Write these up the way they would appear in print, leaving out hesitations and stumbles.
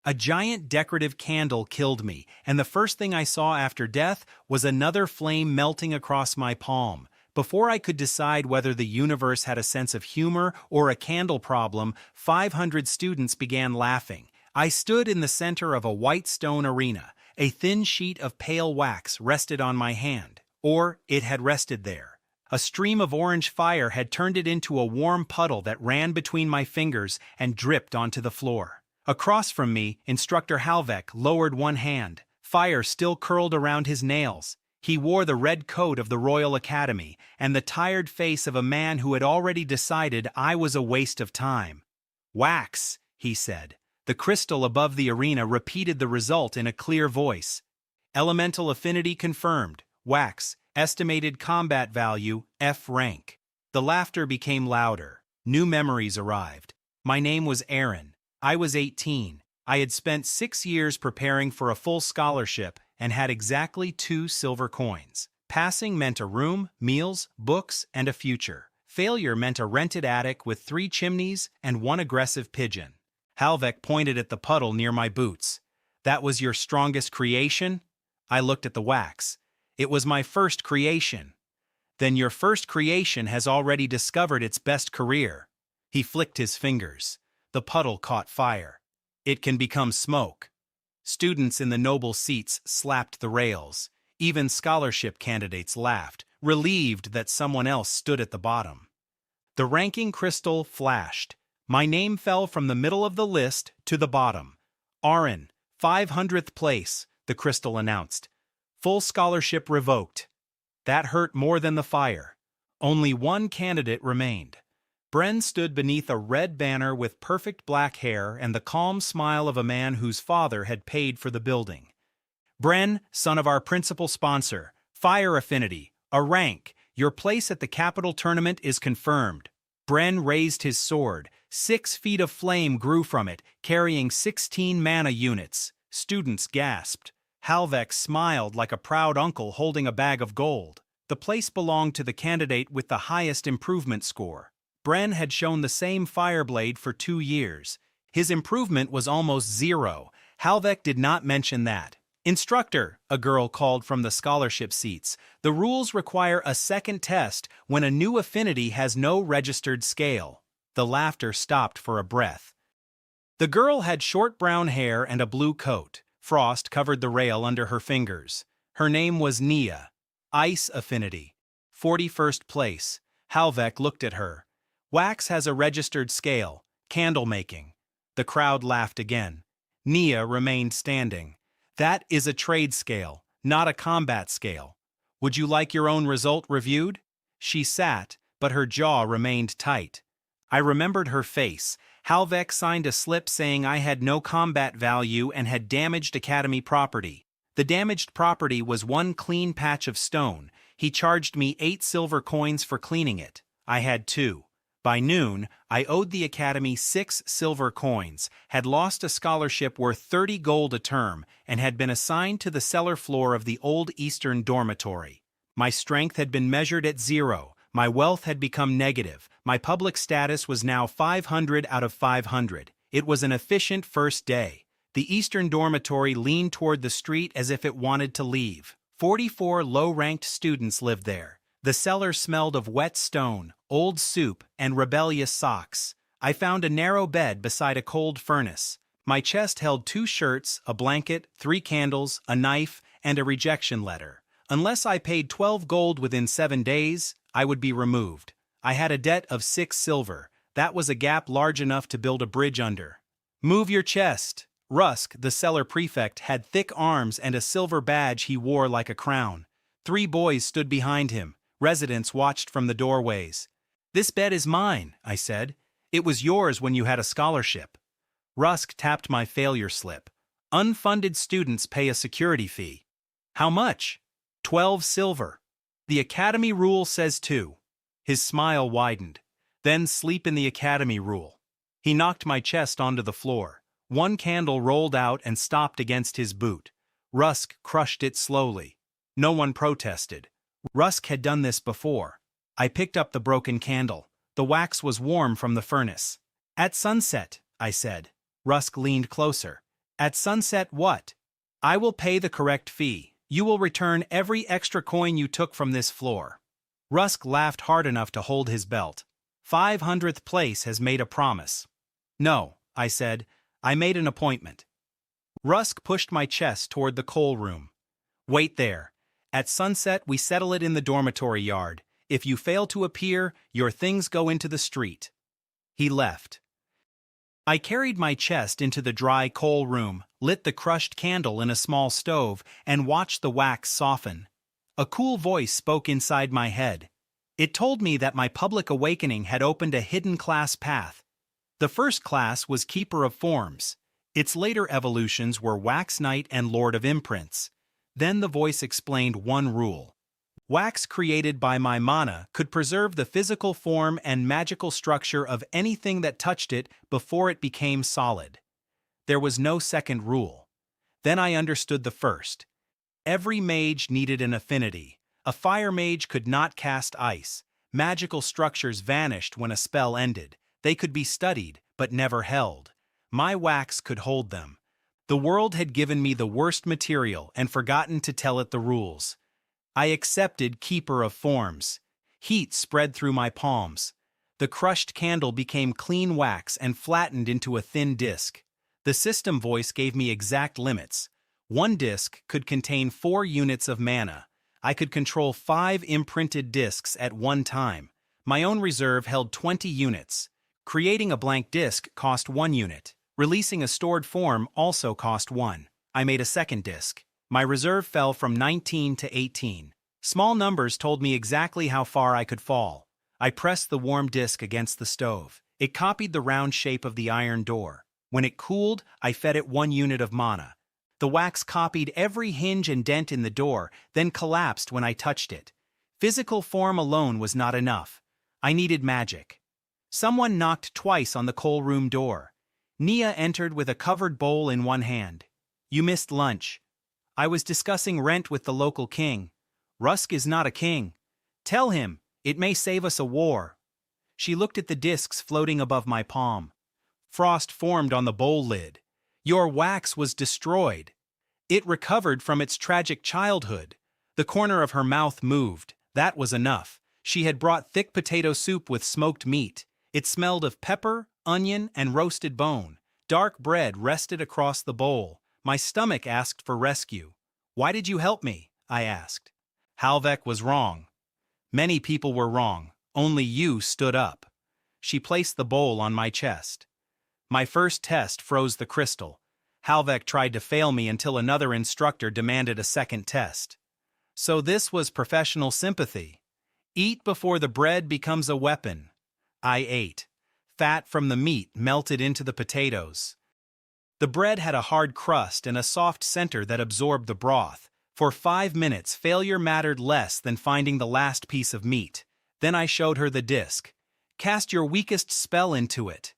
A giant decorative candle killed me, and the first thing I saw after death was another flame melting across my palm. Before I could decide whether the universe had a sense of humor or a candle problem, 500 students began laughing. I stood in the center of a white stone arena. A thin sheet of pale wax rested on my hand, or it had rested there. A stream of orange fire had turned it into a warm puddle that ran between my fingers and dripped onto the floor. Across from me, Instructor Halvek lowered one hand. Fire still curled around his nails. He wore the red coat of the Royal Academy and the tired face of a man who had already decided I was a waste of time. "Wax," he said. The crystal above the arena repeated the result in a clear voice. Elemental affinity confirmed. Wax. Estimated combat value, F rank. The laughter became louder. New memories arrived. My name was Aaron. I was 18. I had spent 6 years preparing for a full scholarship and had exactly 2 silver coins. Passing meant a room, meals, books, and a future. Failure meant a rented attic with 3 chimneys and 1 aggressive pigeon. Halvek pointed at the puddle near my boots. "That was your strongest creation?" I looked at the wax. "It was my first creation." "Then your first creation has already discovered its best career." He flicked his fingers. The puddle caught fire. "It can become smoke." Students in the noble seats slapped the rails. Even scholarship candidates laughed, relieved that someone else stood at the bottom. The ranking crystal flashed. My name fell from the middle of the list to the bottom. "Aaron, 500th place," the crystal announced. "Full scholarship revoked." That hurt more than the fire. Only one candidate remained. Bren stood beneath a red banner with perfect black hair and the calm smile of a man whose father had paid for the building. "Bren, son of our principal sponsor, Fire Affinity, a rank. Your place at the Capital Tournament is confirmed." Bren raised his sword. 6 feet of flame grew from it, carrying 16 mana units. Students gasped. Halvek smiled like a proud uncle holding a bag of gold. The place belonged to the candidate with the highest improvement score. Bren had shown the same fireblade for 2 years. His improvement was almost 0. Halvek did not mention that. "Instructor," a girl called from the scholarship seats, "the rules require a second test when a new affinity has no registered scale." The laughter stopped for a breath. The girl had short brown hair and a blue coat. Frost covered the rail under her fingers. Her name was Nia. Ice Affinity. 41st place. Halvek looked at her. "Wax has a registered scale. Candle making." The crowd laughed again. Nia remained standing. "That is a trade scale, not a combat scale. Would you like your own result reviewed?" She sat, but her jaw remained tight. I remembered her face. Halvek signed a slip saying I had no combat value and had damaged Academy property. The damaged property was 1 clean patch of stone. He charged me 8 silver coins for cleaning it. I had 2. By noon, I owed the Academy 6 silver coins, had lost a scholarship worth 30 gold a term, and had been assigned to the cellar floor of the old Eastern dormitory. My strength had been measured at 0. My wealth had become negative. My public status was now 500 out of 500. It was an efficient first day. The Eastern dormitory leaned toward the street as if it wanted to leave. 44 low-ranked students lived there. The cellar smelled of wet stone, old soup, and rebellious socks. I found a narrow bed beside a cold furnace. My chest held 2 shirts, a blanket, 3 candles, a knife, and a rejection letter. Unless I paid 12 gold within 7 days, I would be removed. I had a debt of 6 silver. That was a gap large enough to build a bridge under. "Move your chest." Rusk, the cellar prefect, had thick arms and a silver badge he wore like a crown. 3 boys stood behind him. Residents watched from the doorways. "This bed is mine," I said. "It was yours when you had a scholarship." Rusk tapped my failure slip. "Unfunded students pay a security fee." "How much?" 12 silver. "The Academy rule says 2. His smile widened. "Then sleep in the Academy rule." He knocked my chest onto the floor. 1 candle rolled out and stopped against his boot. Rusk crushed it slowly. No one protested. Rusk had done this before. I picked up the broken candle. The wax was warm from the furnace. "At sunset," I said. Rusk leaned closer. At sunset what? I will pay the correct fee. You will return every extra coin you took from this floor. Rusk laughed hard enough to hold his belt. 500th place has made a promise. No, I said. I made an appointment. Rusk pushed my chest toward the coal room. Wait there. At sunset we settle it in the dormitory yard. If you fail to appear, your things go into the street. He left. I carried my chest into the dry coal room, lit the crushed candle in a small stove, and watched the wax soften. A cool voice spoke inside my head. It told me that my public awakening had opened a hidden class path. The first class was Keeper of Forms. Its later evolutions were Wax Knight and Lord of Imprints. Then the voice explained one rule. Wax created by my mana could preserve the physical form and magical structure of anything that touched it before it became solid. There was no second rule. Then I understood the first. Every mage needed an affinity. A fire mage could not cast ice. Magical structures vanished when a spell ended. They could be studied, but never held. My wax could hold them. The world had given me the worst material and forgotten to tell it the rules. I accepted Keeper of Forms. Heat spread through my palms. The crushed candle became clean wax and flattened into a thin disc. The system voice gave me exact limits. One disc could contain 4 units of mana. I could control 5 imprinted discs at one time. My own reserve held 20 units. Creating a blank disc cost 1 unit. Releasing a stored form also cost 1. I made a second disc. My reserve fell from 19 to 18. Small numbers told me exactly how far I could fall. I pressed the warm disc against the stove. It copied the round shape of the iron door. When it cooled, I fed it 1 unit of mana. The wax copied every hinge and dent in the door, then collapsed when I touched it. Physical form alone was not enough. I needed magic. Someone knocked twice on the coal room door. Nia entered with a covered bowl in one hand. You missed lunch. I was discussing rent with the local king. Rusk is not a king. Tell him, it may save us a war. She looked at the discs floating above my palm. Frost formed on the bowl lid. Your wax was destroyed. It recovered from its tragic childhood. The corner of her mouth moved. That was enough. She had brought thick potato soup with smoked meat. It smelled of pepper, onion, and roasted bone. Dark bread rested across the bowl. My stomach asked for rescue. Why did you help me? I asked. Halvek was wrong. Many people were wrong. Only you stood up. She placed the bowl on my chest. My first test froze the crystal. Halvek tried to fail me until another instructor demanded a second test. So this was professional sympathy. Eat before the bread becomes a weapon. I ate. Fat from the meat melted into the potatoes. The bread had a hard crust and a soft center that absorbed the broth. For 5 minutes, failure mattered less than finding the last piece of meat. Then I showed her the disc. Cast your weakest spell into it.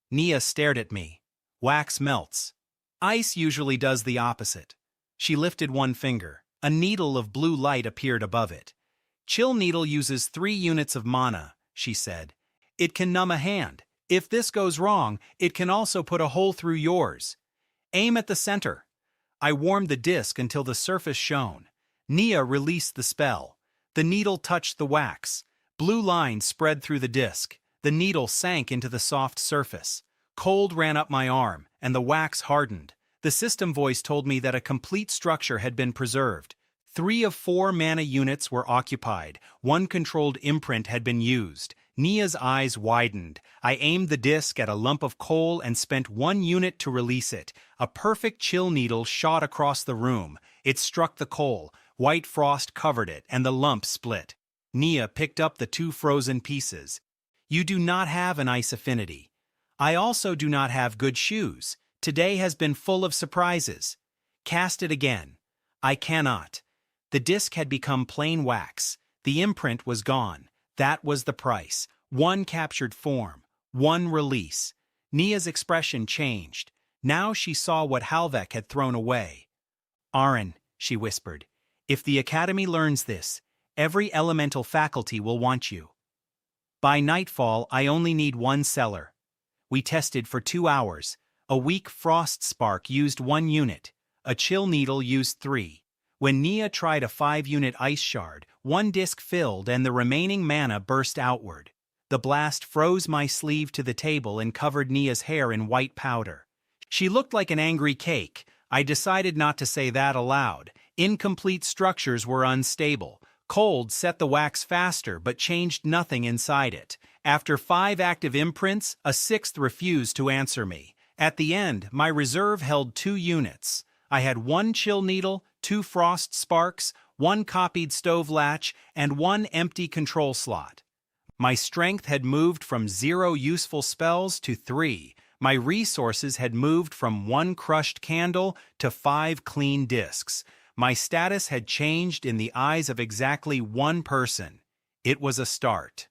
Nia stared at me. Wax melts. Ice usually does the opposite. She lifted one finger. A needle of blue light appeared above it. Chill needle uses 3 units of mana, she said. It can numb a hand. If this goes wrong, it can also put a hole through yours. Aim at the center. I warmed the disc until the surface shone. Nia released the spell. The needle touched the wax. Blue lines spread through the disc. The needle sank into the soft surface. Cold ran up my arm, and the wax hardened. The system voice told me that a complete structure had been preserved. 3 of 4 mana units were occupied. 1 controlled imprint had been used. Nia's eyes widened. I aimed the disc at a lump of coal and spent 1 unit to release it. A perfect chill needle shot across the room. It struck the coal. White frost covered it, and the lump split. Nia picked up the 2 frozen pieces. You do not have an ice affinity. I also do not have good shoes. Today has been full of surprises. Cast it again. I cannot. The disc had become plain wax. The imprint was gone. That was the price. 1 captured form. 1 release. Nia's expression changed. Now she saw what Halvek had thrown away. Aaron, she whispered, if the Academy learns this, every elemental faculty will want you. By nightfall, I only need 1 cellar. We tested for 2 hours. A weak frost spark used 1 unit. A chill needle used 3. When Nia tried a 5-unit ice shard, 1 disc filled and the remaining mana burst outward. The blast froze my sleeve to the table and covered Nia's hair in white powder. She looked like an angry cake. I decided not to say that aloud. Incomplete structures were unstable. Cold set the wax faster but changed nothing inside it. After 5 active imprints, a 6th refused to answer me. At the end, my reserve held 2 units. I had 1 chill needle, 2 frost sparks, 1 copied stove latch, and 1 empty control slot. My strength had moved from 0 useful spells to 3. My resources had moved from 1 crushed candle to 5 clean discs. My status had changed in the eyes of exactly 1 person. It was a start.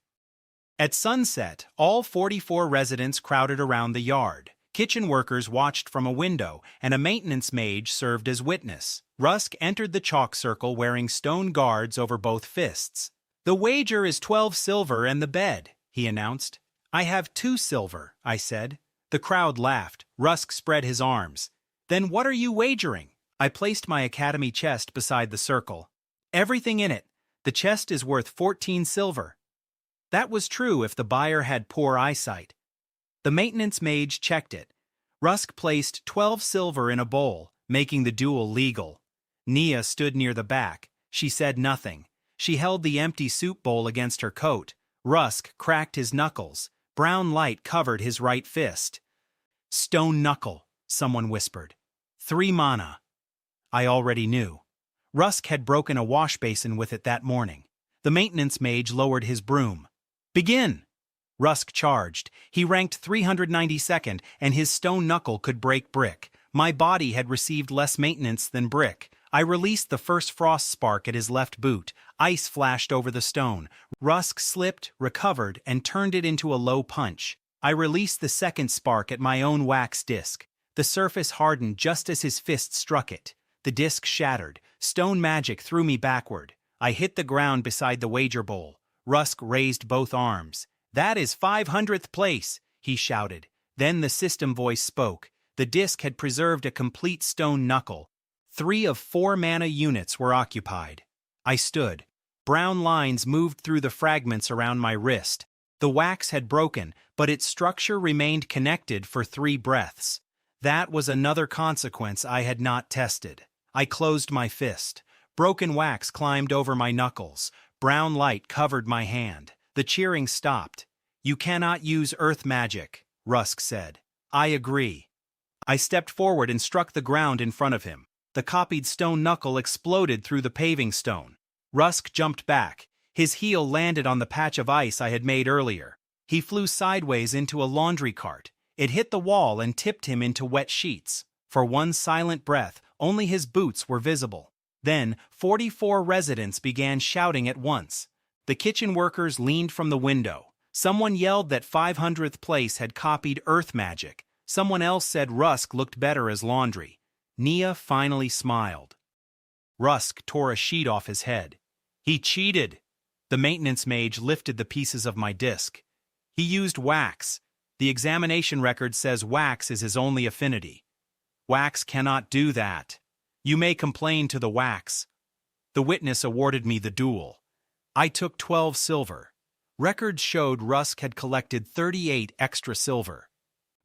At sunset, all 44 residents crowded around the yard. Kitchen workers watched from a window, and a maintenance mage served as witness. Rusk entered the chalk circle wearing stone guards over both fists. "The wager is 12 silver and the bed," he announced. "I have 2 silver," I said. The crowd laughed. Rusk spread his arms. "Then what are you wagering?" I placed my academy chest beside the circle. "Everything in it. The chest is worth 14 silver." That was true if the buyer had poor eyesight. The maintenance mage checked it. Rusk placed 12 silver in a bowl, making the duel legal. Nia stood near the back. She said nothing. She held the empty soup bowl against her coat. Rusk cracked his knuckles. Brown light covered his right fist. "Stone knuckle," someone whispered. 3 mana. I already knew. Rusk had broken a wash basin with it that morning. The maintenance mage lowered his broom. "Begin!" Rusk charged. He ranked 392nd, and his stone knuckle could break brick. My body had received less maintenance than brick. I released the first frost spark at his left boot. Ice flashed over the stone. Rusk slipped, recovered, and turned it into a low punch. I released the second spark at my own wax disc. The surface hardened just as his fist struck it. The disc shattered. Stone magic threw me backward. I hit the ground beside the wager bowl. Rusk raised both arms. "That is 500th place," he shouted. Then the system voice spoke. The disc had preserved a complete stone knuckle. 3 of 4 mana units were occupied. I stood. Brown lines moved through the fragments around my wrist. The wax had broken, but its structure remained connected for 3 breaths. That was another consequence I had not tested. I closed my fist. Broken wax climbed over my knuckles. Brown light covered my hand. The cheering stopped. "You cannot use earth magic," Rusk said. "I agree." I stepped forward and struck the ground in front of him. The copied stone knuckle exploded through the paving stone. Rusk jumped back. His heel landed on the patch of ice I had made earlier. He flew sideways into a laundry cart. It hit the wall and tipped him into wet sheets. For one silent breath, only his boots were visible. Then, 44 residents began shouting at once. The kitchen workers leaned from the window. Someone yelled that 500th place had copied earth magic. Someone else said Rusk looked better as laundry. Nia finally smiled. Rusk tore a sheet off his head. "He cheated." The maintenance mage lifted the pieces of my disc. "He used wax. The examination record says wax is his only affinity. Wax cannot do that. You may complain to the wax." The witness awarded me the duel. I took 12 silver. Records showed Rusk had collected 38 extra silver.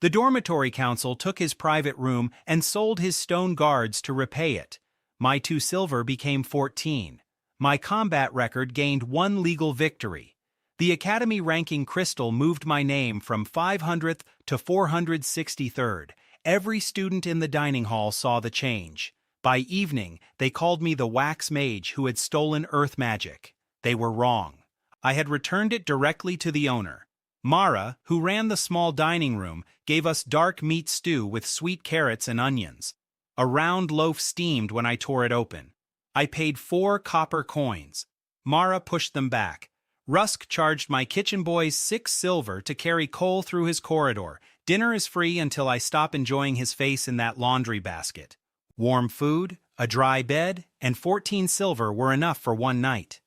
The dormitory council took his private room and sold his stone guards to repay it. My 2 silver became 14. My combat record gained 1 legal victory. The Academy ranking crystal moved my name from 500th to 463rd. Every student in the dining hall saw the change. By evening, they called me the wax mage who had stolen earth magic. They were wrong. I had returned it directly to the owner. Mara, who ran the small dining room, gave us dark meat stew with sweet carrots and onions. A round loaf steamed when I tore it open. I paid 4 copper coins. Mara pushed them back. Rusk charged my kitchen boys 6 silver to carry coal through his corridor. Dinner is free until I stop enjoying his face in that laundry basket. Warm food, a dry bed, and 14 silver were enough for one night.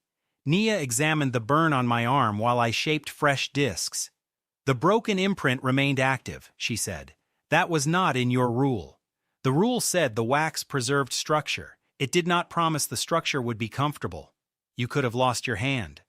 Nia examined the burn on my arm while I shaped fresh discs. "The broken imprint remained active," she said. That was not in your rule. The rule said the wax preserved structure. It did not promise the structure would be comfortable. You could have lost your hand.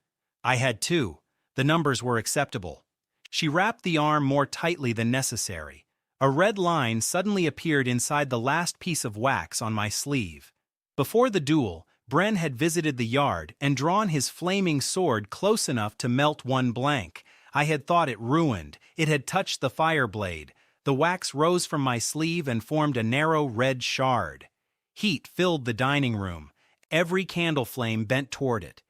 I had two. The numbers were acceptable. She wrapped the arm more tightly than necessary. A red line suddenly appeared inside the last piece of wax on my sleeve. Before the duel, Bren had visited the yard and drawn his flaming sword close enough to melt one blank. I had thought it ruined. It had touched the fire blade. The wax rose from my sleeve and formed a narrow red shard. Heat filled the dining room. Every candle flame bent toward it.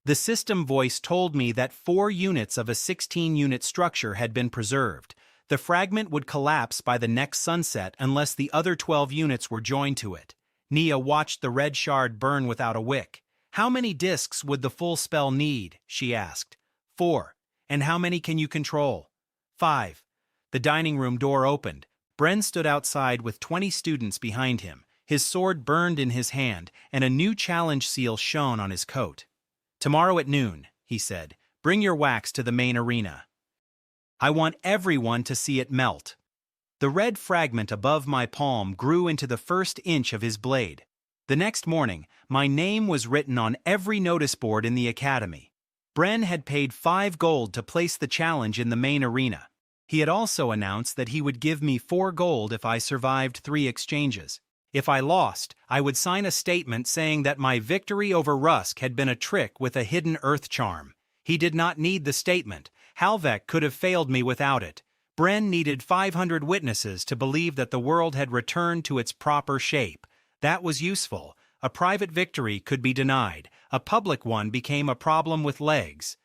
The system voice told me that 4 units of a 16-unit structure had been preserved. The fragment would collapse by the next sunset unless the other 12 units were joined to it. Nia watched the red shard burn without a wick. "How many discs would the full spell need?" she asked. 4. "And how many can you control?" 5. The dining room door opened. Bren stood outside with 20 students behind him. His sword burned in his hand, and a new challenge seal shone on his coat. "Tomorrow at noon," he said, "bring your wax to the main arena. I want everyone to see it melt." The red fragment above my palm grew into the first inch of his blade. The next morning, my name was written on every notice board in the academy. Bren had paid 5 gold to place the challenge in the main arena. He had also announced that he would give me 4 gold if I survived 3 exchanges. If I lost, I would sign a statement saying that my victory over Rusk had been a trick with a hidden earth charm. He did not need the statement. Halvek could have failed me without it. Bren needed 500 witnesses to believe that the world had returned to its proper shape. That was useful. A private victory could be denied. A public one became a problem with legs.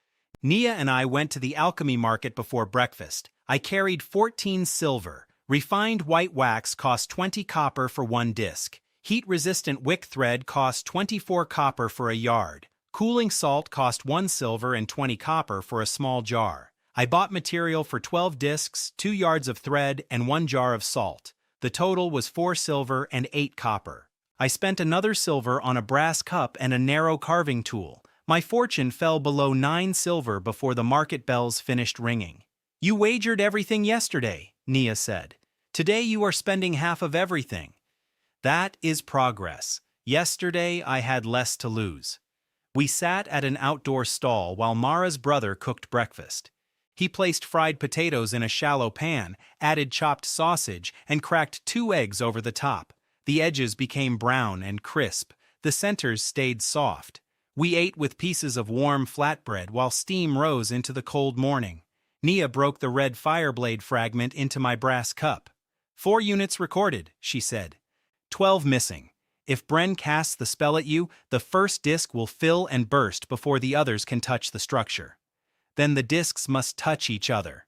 Nia and I went to the alchemy market before breakfast. I carried 14 silver. Refined white wax cost 20 copper for 1 disc. Heat-resistant wick thread cost 24 copper for a yard. Cooling salt cost 1 silver and 20 copper for a small jar. I bought material for 12 discs, 2 yards of thread, and 1 jar of salt. The total was 4 silver and 8 copper. I spent another silver on a brass cup and a narrow carving tool. My fortune fell below 9 silver before the market bells finished ringing. "You wagered everything yesterday," Nia said. "Today you are spending half of everything." That is progress. Yesterday I had less to lose. We sat at an outdoor stall while Mara's brother cooked breakfast. He placed fried potatoes in a shallow pan, added chopped sausage, and cracked 2 eggs over the top. The edges became brown and crisp. The centers stayed soft. We ate with pieces of warm flatbread while steam rose into the cold morning. Nia broke the red fireblade fragment into my brass cup. 4 units recorded, she said. 12 missing. If Bren casts the spell at you, the first disc will fill and burst before the others can touch the structure. Then the discs must touch each other.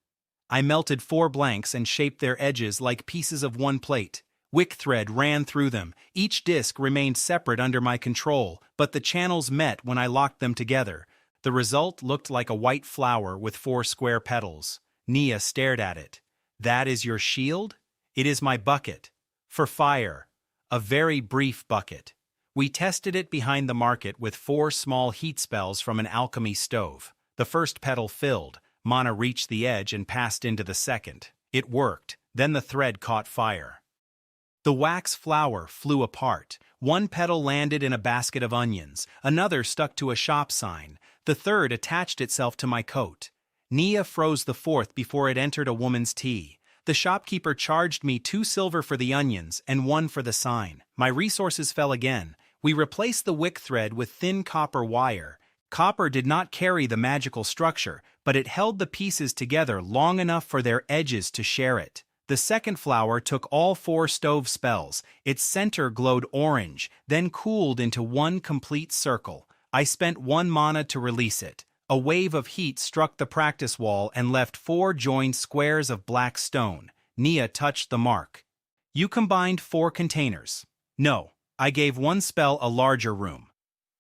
I melted 4 blanks and shaped their edges like pieces of one plate. Wick thread ran through them. Each disc remained separate under my control, but the channels met when I locked them together. The result looked like a white flower with 4 square petals. Nia stared at it. "That is your shield?" "It is my bucket. For fire. A very brief bucket." We tested it behind the market with 4 small heat spells from an alchemy stove. The first petal filled. Mana reached the edge and passed into the second. It worked. Then the thread caught fire. The wax flower flew apart. 1 petal landed in a basket of onions. Another stuck to a shop sign. The third attached itself to my coat. Nia froze the 4th before it entered a woman's tea. The shopkeeper charged me 2 silver for the onions and 1 for the sign. My resources fell again. We replaced the wick thread with thin copper wire. Copper did not carry the magical structure, but it held the pieces together long enough for their edges to share it. The second flower took all 4 stove spells. Its center glowed orange, then cooled into one complete circle. I spent 1 mana to release it. A wave of heat struck the practice wall and left 4 joined squares of black stone. Nia touched the mark. "You combined 4 containers." "No, I gave 1 spell a larger room."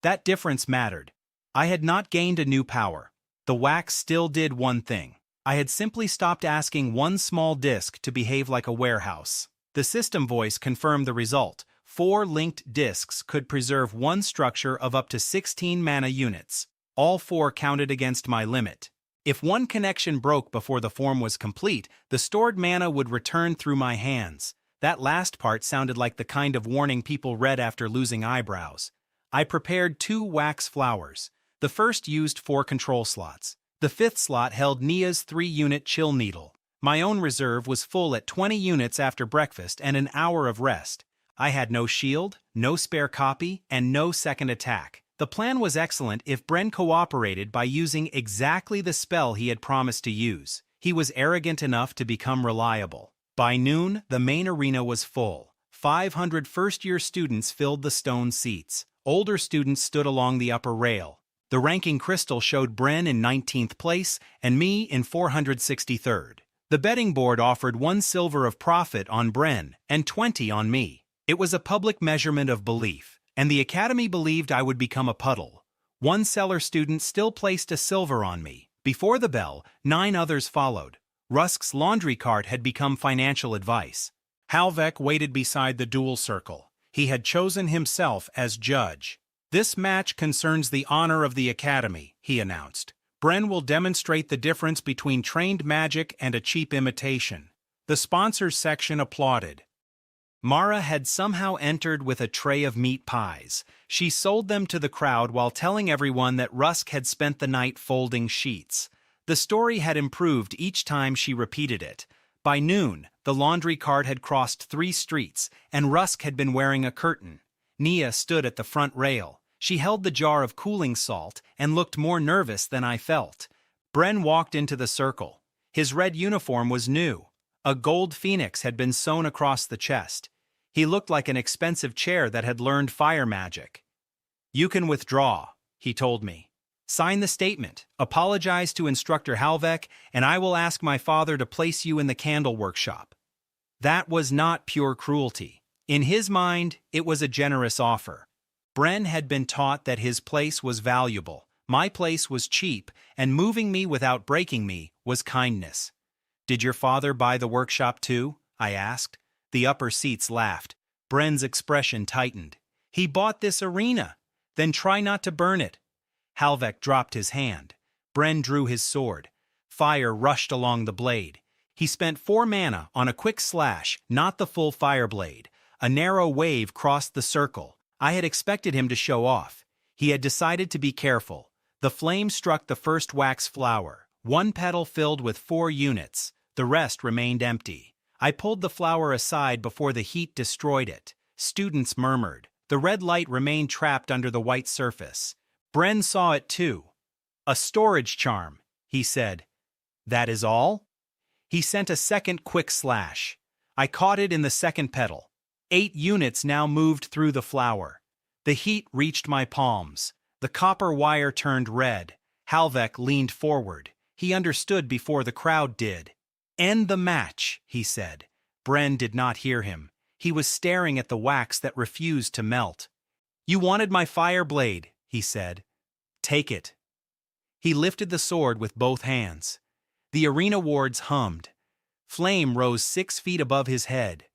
That difference mattered. I had not gained a new power. The wax still did one thing. I had simply stopped asking 1 small disc to behave like a warehouse. The system voice confirmed the result. 4 linked discs could preserve 1 structure of up to 16 mana units. All 4 counted against my limit. If one connection broke before the form was complete, the stored mana would return through my hands. That last part sounded like the kind of warning people read after losing eyebrows. I prepared 2 wax flowers. The first used 4 control slots. The 5th slot held Nia's 3-unit chill needle. My own reserve was full at 20 units after breakfast and an hour of rest. I had no shield, no spare copy, and no second attack. The plan was excellent if Bren cooperated by using exactly the spell he had promised to use. He was arrogant enough to become reliable. By noon, the main arena was full. 500 first-year students filled the stone seats. Older students stood along the upper rail. The ranking crystal showed Bren in 19th place and me in 463rd. The betting board offered 1 silver of profit on Bren and 20 on me. It was a public measurement of belief, and the academy believed I would become a puddle. 1 seller student still placed a silver on me. Before the bell, 9 others followed. Rusk's laundry cart had become financial advice. Halvek waited beside the duel circle. He had chosen himself as judge. "This match concerns the honor of the academy," he announced. "Bren will demonstrate the difference between trained magic and a cheap imitation." The sponsors section applauded. Mara had somehow entered with a tray of meat pies. She sold them to the crowd while telling everyone that Rusk had spent the night folding sheets. The story had improved each time she repeated it. By noon, the laundry cart had crossed 3 streets, and Rusk had been wearing a curtain. Nia stood at the front rail. She held the jar of cooling salt and looked more nervous than I felt. Bren walked into the circle. His red uniform was new. A gold phoenix had been sewn across the chest. He looked like an expensive chair that had learned fire magic. "You can withdraw," he told me. "Sign the statement, apologize to Instructor Halvek, and I will ask my father to place you in the candle workshop." That was not pure cruelty. In his mind, it was a generous offer. Bren had been taught that his place was valuable, my place was cheap, and moving me without breaking me was kindness. "Did your father buy the workshop too?" I asked. The upper seats laughed. Bren's expression tightened. "He bought this arena. Then try not to burn it." Halvek dropped his hand. Bren drew his sword. Fire rushed along the blade. He spent 4 mana on a quick slash, not the full fire blade. A narrow wave crossed the circle. I had expected him to show off. He had decided to be careful. The flame struck the first wax flower. 1 petal filled with 4 units. The rest remained empty. I pulled the flower aside before the heat destroyed it. Students murmured. The red light remained trapped under the white surface. Bren saw it too. "A storage charm," he said. "That is all?" He sent a second quick slash. I caught it in the second petal. 8 units now moved through the flower. The heat reached my palms. The copper wire turned red. Halvek leaned forward. He understood before the crowd did. "End the match," he said. Bren did not hear him. He was staring at the wax that refused to melt. "You wanted my fire blade," he said. "Take it." He lifted the sword with both hands. The arena wards hummed. Flame rose 6 feet above his head.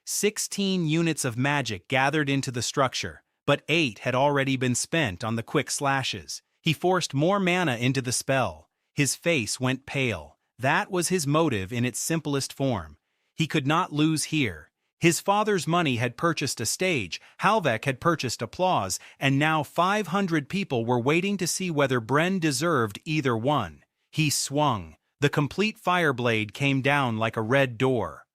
16 units of magic gathered into the structure, but 8 had already been spent on the quick slashes. He forced more mana into the spell. His face went pale. That was his motive in its simplest form. He could not lose here. His father's money had purchased a stage, Halvek had purchased applause, and now 500 people were waiting to see whether Bren deserved either one. He swung. The complete fire blade came down like a red door.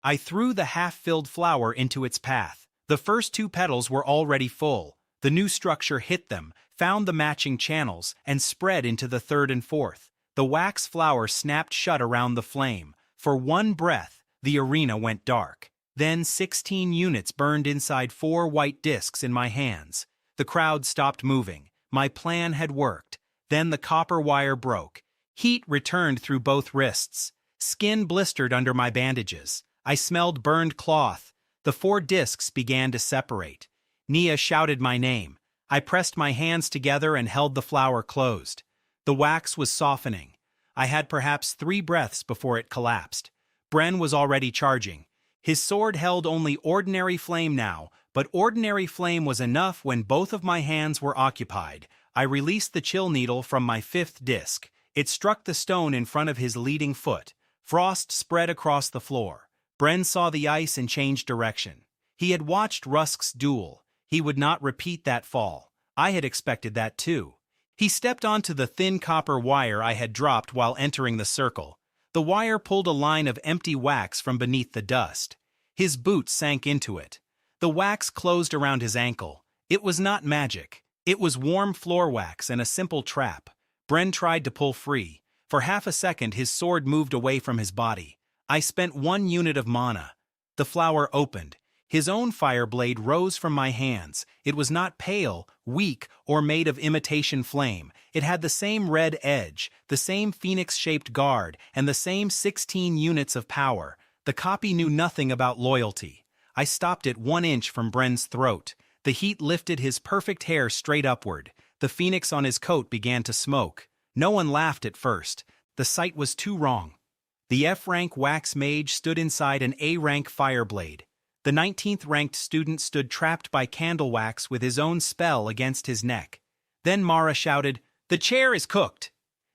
I threw the half-filled flower into its path. The first 2 petals were already full. The new structure hit them, found the matching channels, and spread into the 3rd and 4th. The wax flower snapped shut around the flame. For 1 breath, the arena went dark. Then 16 units burned inside 4 white discs in my hands. The crowd stopped moving. My plan had worked. Then the copper wire broke. Heat returned through both wrists. Skin blistered under my bandages. I smelled burned cloth. The 4 discs began to separate. Nia shouted my name. I pressed my hands together and held the flower closed. The wax was softening. I had perhaps 3 breaths before it collapsed. Bren was already charging. His sword held only ordinary flame now, but ordinary flame was enough when both of my hands were occupied. I released the chill needle from my 5th disc. It struck the stone in front of his leading foot. Frost spread across the floor. Bren saw the ice and changed direction. He had watched Rusk's duel. He would not repeat that fall. I had expected that too. He stepped onto the thin copper wire I had dropped while entering the circle. The wire pulled a line of empty wax from beneath the dust. His boots sank into it. The wax closed around his ankle. It was not magic. It was warm floor wax and a simple trap. Bren tried to pull free. For half a second his sword moved away from his body. I spent 1 unit of mana. The flower opened. His own fire blade rose from my hands. It was not pale, weak, or made of imitation flame. It had the same red edge, the same phoenix-shaped guard, and the same 16 units of power. The copy knew nothing about loyalty. I stopped it 1 inch from Bren's throat. The heat lifted his perfect hair straight upward. The phoenix on his coat began to smoke. No one laughed at first. The sight was too wrong. The F-rank wax mage stood inside an A-rank fireblade. The 19th-ranked student stood trapped by candle wax with his own spell against his neck. Then Mara shouted, "The chair is cooked!"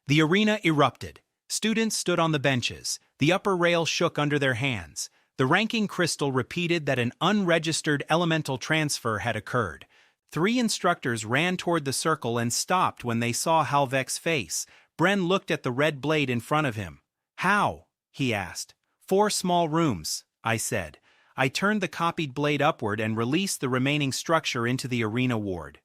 The arena erupted. Students stood on the benches. The upper rail shook under their hands. The ranking crystal repeated that an unregistered elemental transfer had occurred. 3 instructors ran toward the circle and stopped when they saw Halvek's face. Bren looked at the red blade in front of him. "How?" he asked. 4 small rooms," I said. I turned the copied blade upward and released the remaining structure into the arena ward.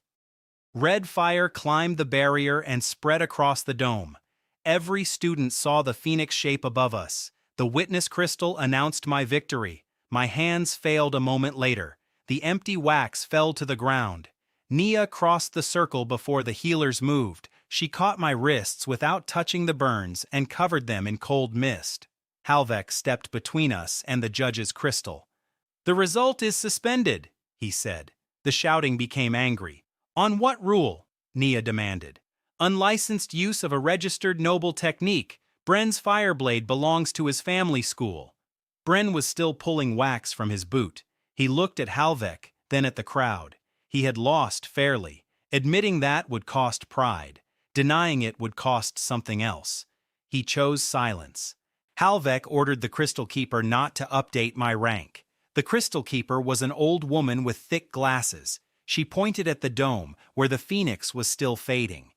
Red fire climbed the barrier and spread across the dome. Every student saw the phoenix shape above us. The witness crystal announced my victory. My hands failed a moment later. The empty wax fell to the ground. Nia crossed the circle before the healers moved. She caught my wrists without touching the burns and covered them in cold mist. Halvek stepped between us and the judge's crystal. "The result is suspended," he said. The shouting became angry. "On what rule?" Nia demanded. "Unlicensed use of a registered noble technique. Bren's fireblade belongs to his family school." Bren was still pulling wax from his boot. He looked at Halvek, then at the crowd. He had lost fairly. Admitting that would cost pride. Denying it would cost something else. He chose silence. Halvek ordered the Crystal Keeper not to update my rank. The Crystal Keeper was an old woman with thick glasses. She pointed at the dome, where the phoenix was still fading.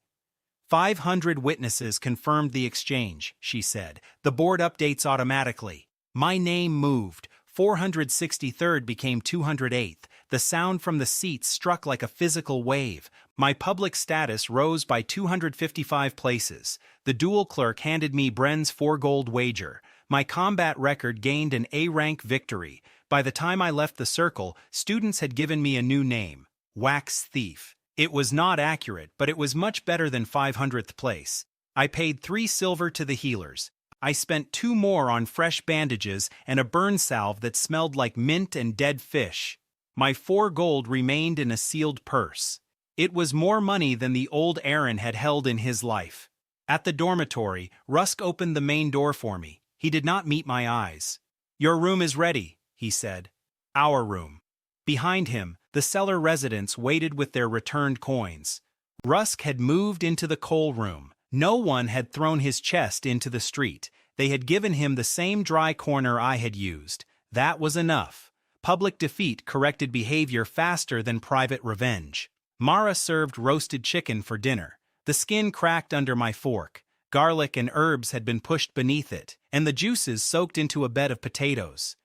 500 witnesses confirmed the exchange, she said. The board updates automatically. My name moved. 463rd became 208th. The sound from the seats struck like a physical wave. My public status rose by 255 places. The duel clerk handed me Bren's 4 gold wager. My combat record gained an A-rank victory. By the time I left the circle, students had given me a new name, Wax Thief. It was not accurate, but it was much better than 500th place. I paid 3 silver to the healers. I spent 2 more on fresh bandages and a burn salve that smelled like mint and dead fish. My 4 gold remained in a sealed purse. It was more money than the old Aaron had held in his life. At the dormitory, Rusk opened the main door for me. He did not meet my eyes. "Your room is ready," he said. "Our room." Behind him, the cellar residents waited with their returned coins. Rusk had moved into the coal room. No one had thrown his chest into the street. They had given him the same dry corner I had used. That was enough. Public defeat corrected behavior faster than private revenge. Mara served roasted chicken for dinner. The skin cracked under my fork. Garlic and herbs had been pushed beneath it, and the juices soaked into a bed of potatoes.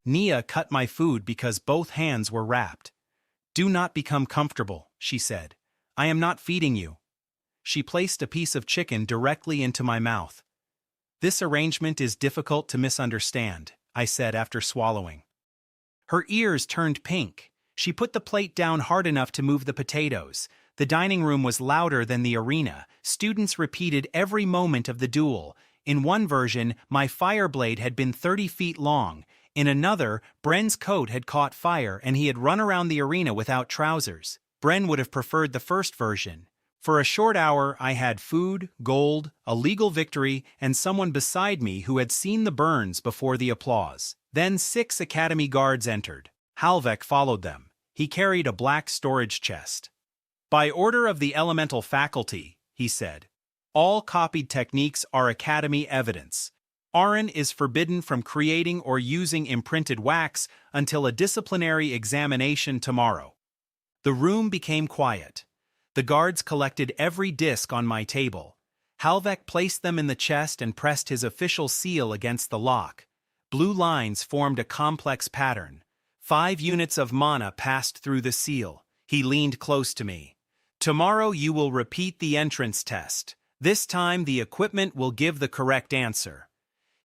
Nia cut my food because both hands were wrapped. "Do not become comfortable," she said. "I am not feeding you." She placed a piece of chicken directly into my mouth. "This arrangement is difficult to misunderstand," I said after swallowing. Her ears turned pink. She put the plate down hard enough to move the potatoes. The dining room was louder than the arena. Students repeated every moment of the duel. In one version, my fireblade had been 30 feet long. In another, Bren's coat had caught fire and he had run around the arena without trousers. Bren would have preferred the first version. For a short hour, I had food, gold, a legal victory, and someone beside me who had seen the burns before the applause. Then 6 academy guards entered. Halvek followed them. He carried a black storage chest. "By order of the elemental faculty," he said, All copied techniques are Academy evidence. Aaron is forbidden from creating or using imprinted wax until a disciplinary examination tomorrow. The room became quiet. The guards collected every disc on my table. Halvek placed them in the chest and pressed his official seal against the lock. Blue lines formed a complex pattern. 5 units of mana passed through the seal. He leaned close to me. Tomorrow you will repeat the entrance test. This time the equipment will give the correct answer.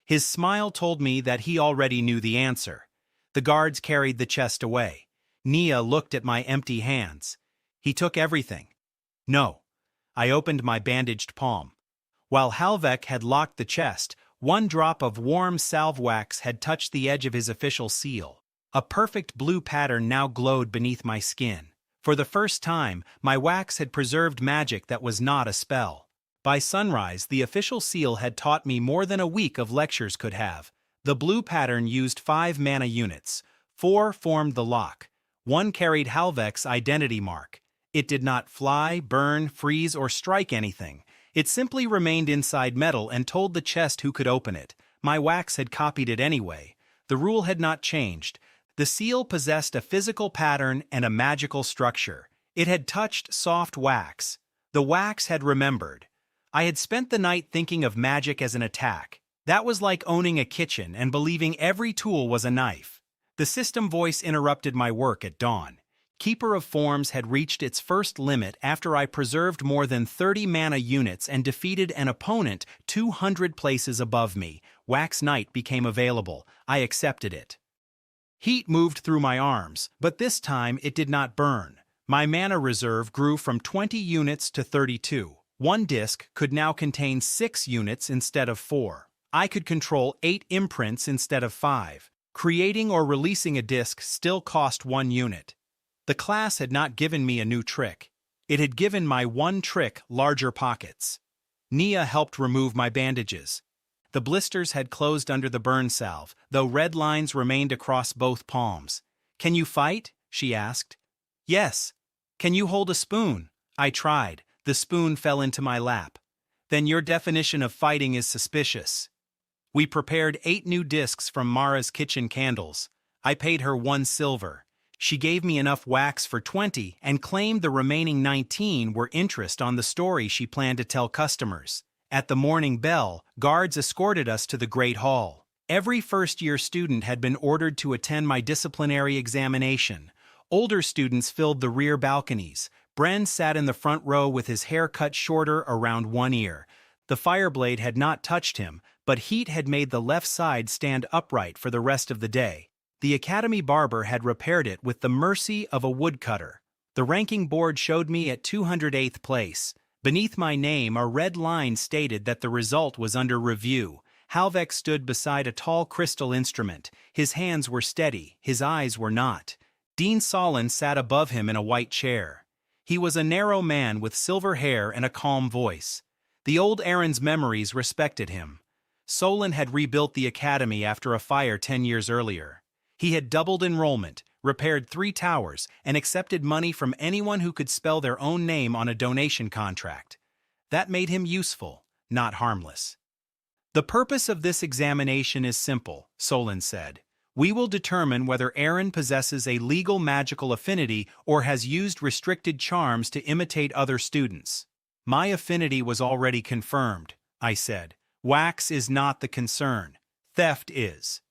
His smile told me that he already knew the answer. The guards carried the chest away. Nia looked at my empty hands. He took everything. No. I opened my bandaged palm. While Halvek had locked the chest, 1 drop of warm salve wax had touched the edge of his official seal. A perfect blue pattern now glowed beneath my skin. For the first time, my wax had preserved magic that was not a spell. By sunrise, the official seal had taught me more than a week of lectures could have. The blue pattern used 5 mana units. 4 formed the lock. 1 carried Halvek's identity mark. It did not fly, burn, freeze, or strike anything. It simply remained inside metal and told the chest who could open it. My wax had copied it anyway. The rule had not changed. The seal possessed a physical pattern and a magical structure. It had touched soft wax. The wax had remembered. I had spent the night thinking of magic as an attack. That was like owning a kitchen and believing every tool was a knife. The system voice interrupted my work at dawn. Keeper of Forms had reached its first limit after I preserved more than 30 mana units and defeated an opponent 200 places above me. Wax Knight became available. I accepted it. Heat moved through my arms, but this time it did not burn. My mana reserve grew from 20 units to 32. 1 disc could now contain 6 units instead of 4. I could control 8 imprints instead of 5. Creating or releasing a disc still cost 1 unit. The class had not given me a new trick. It had given my one trick larger pockets. Nia helped remove my bandages. The blisters had closed under the burn salve, though red lines remained across both palms. "Can you fight?" she asked. "Yes." "Can you hold a spoon?" I tried. The spoon fell into my lap. "Then your definition of fighting is suspicious." We prepared 8 new discs from Mara's kitchen candles. I paid her 1 silver. She gave me enough wax for 20 and claimed the remaining 19 were interest on the story she planned to tell customers. At the morning bell, guards escorted us to the Great Hall. Every first-year student had been ordered to attend my disciplinary examination. Older students filled the rear balconies. Bren sat in the front row with his hair cut shorter around one ear. The fireblade had not touched him, but heat had made the left side stand upright for the rest of the day. The Academy barber had repaired it with the mercy of a woodcutter. The ranking board showed me at 208th place. Beneath my name, a red line stated that the result was under review. Halvek stood beside a tall crystal instrument. His hands were steady, his eyes were not. Dean Solon sat above him in a white chair. He was a narrow man with silver hair and a calm voice. The old Aaron's memories respected him. Solon had rebuilt the academy after a fire 10 years earlier. He had doubled enrollment, repaired 3 towers, and accepted money from anyone who could spell their own name on a donation contract. That made him useful, not harmless. "The purpose of this examination is simple," Solon said. "We will determine whether Aaron possesses a legal magical affinity or has used restricted charms to imitate other students." "My affinity was already confirmed," I said. "Wax is not the concern. Theft is."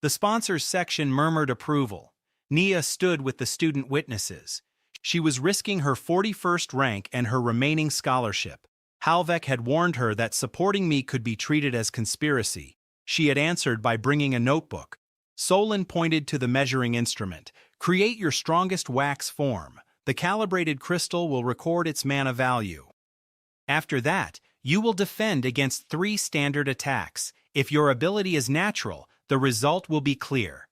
The sponsors section murmured approval. Nia stood with the student witnesses. She was risking her 41st rank and her remaining scholarship. Halvek had warned her that supporting me could be treated as conspiracy. She had answered by bringing a notebook. Solon pointed to the measuring instrument. "Create your strongest wax form. The calibrated crystal will record its mana value. After that, you will defend against 3 standard attacks. If your ability is natural, the result will be clear."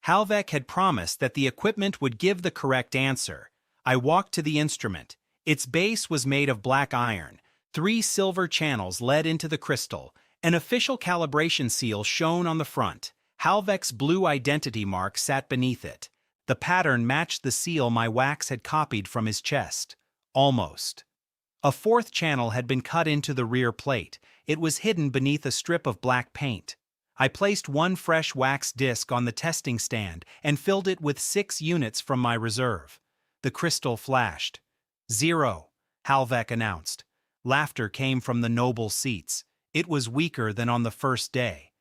Halvek had promised that the equipment would give the correct answer. I walked to the instrument. Its base was made of black iron. 3 silver channels led into the crystal. An official calibration seal shone on the front. Halvek's blue identity mark sat beneath it. The pattern matched the seal my wax had copied from his chest. Almost. A fourth channel had been cut into the rear plate. It was hidden beneath a strip of black paint. I placed one fresh wax disc on the testing stand and filled it with 6 units from my reserve. The crystal flashed. 0, Halvek announced. Laughter came from the noble seats. It was weaker than on the first day.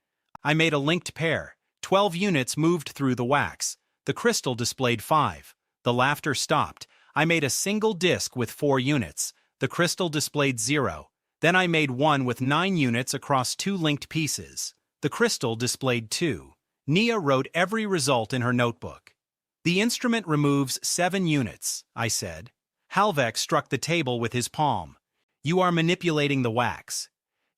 I made a linked pair. 12 units moved through the wax. The crystal displayed 5. The laughter stopped. I made a single disc with 4 units. The crystal displayed 0. Then I made one with 9 units across 2 linked pieces. The crystal displayed 2. Nia wrote every result in her notebook. The instrument removes 7 units, I said. Halvek struck the table with his palm. You are manipulating the wax.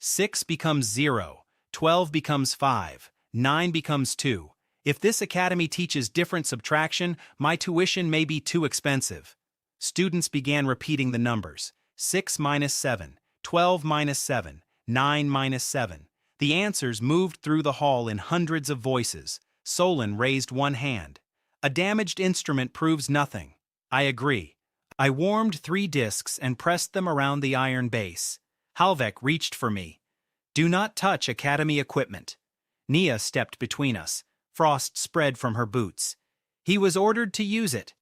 6 becomes 0, 12 becomes 5, 9 becomes 2. If this academy teaches different subtraction, my tuition may be too expensive. Students began repeating the numbers. 6 minus 7, 12 minus 7, 9 minus 7. The answers moved through the hall in hundreds of voices. Solon raised one hand. A damaged instrument proves nothing. I agree. I warmed 3 discs and pressed them around the iron base. Halvek reached for me. Do not touch academy equipment. Nia stepped between us. Frost spread from her boots. He was ordered to use it.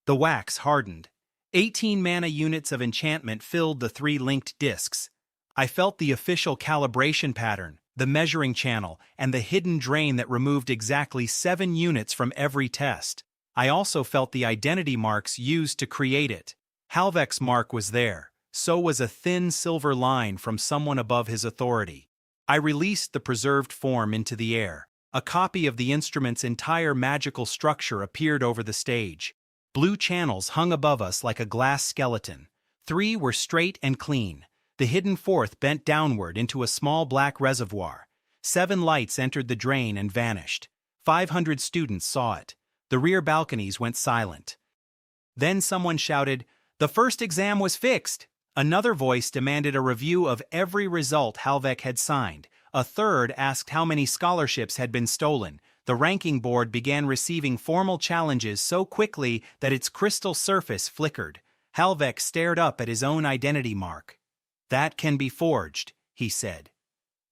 The wax hardened. 18 mana units of enchantment filled the 3 linked discs. I felt the official calibration pattern, the measuring channel, and the hidden drain that removed exactly 7 units from every test. I also felt the identity marks used to create it. Halvek's mark was there. So was a thin silver line from someone above his authority. I released the preserved form into the air. A copy of the instrument's entire magical structure appeared over the stage. Blue channels hung above us like a glass skeleton. 3 were straight and clean. The hidden 4th bent downward into a small black reservoir. 7 lights entered the drain and vanished. 500 students saw it. The rear balconies went silent. Then someone shouted, "The first exam was fixed!" Another voice demanded a review of every result Halvek had signed. A third asked how many scholarships had been stolen. The ranking board began receiving formal challenges so quickly that its crystal surface flickered. Halvek stared up at his own identity mark. That can be forged, he said.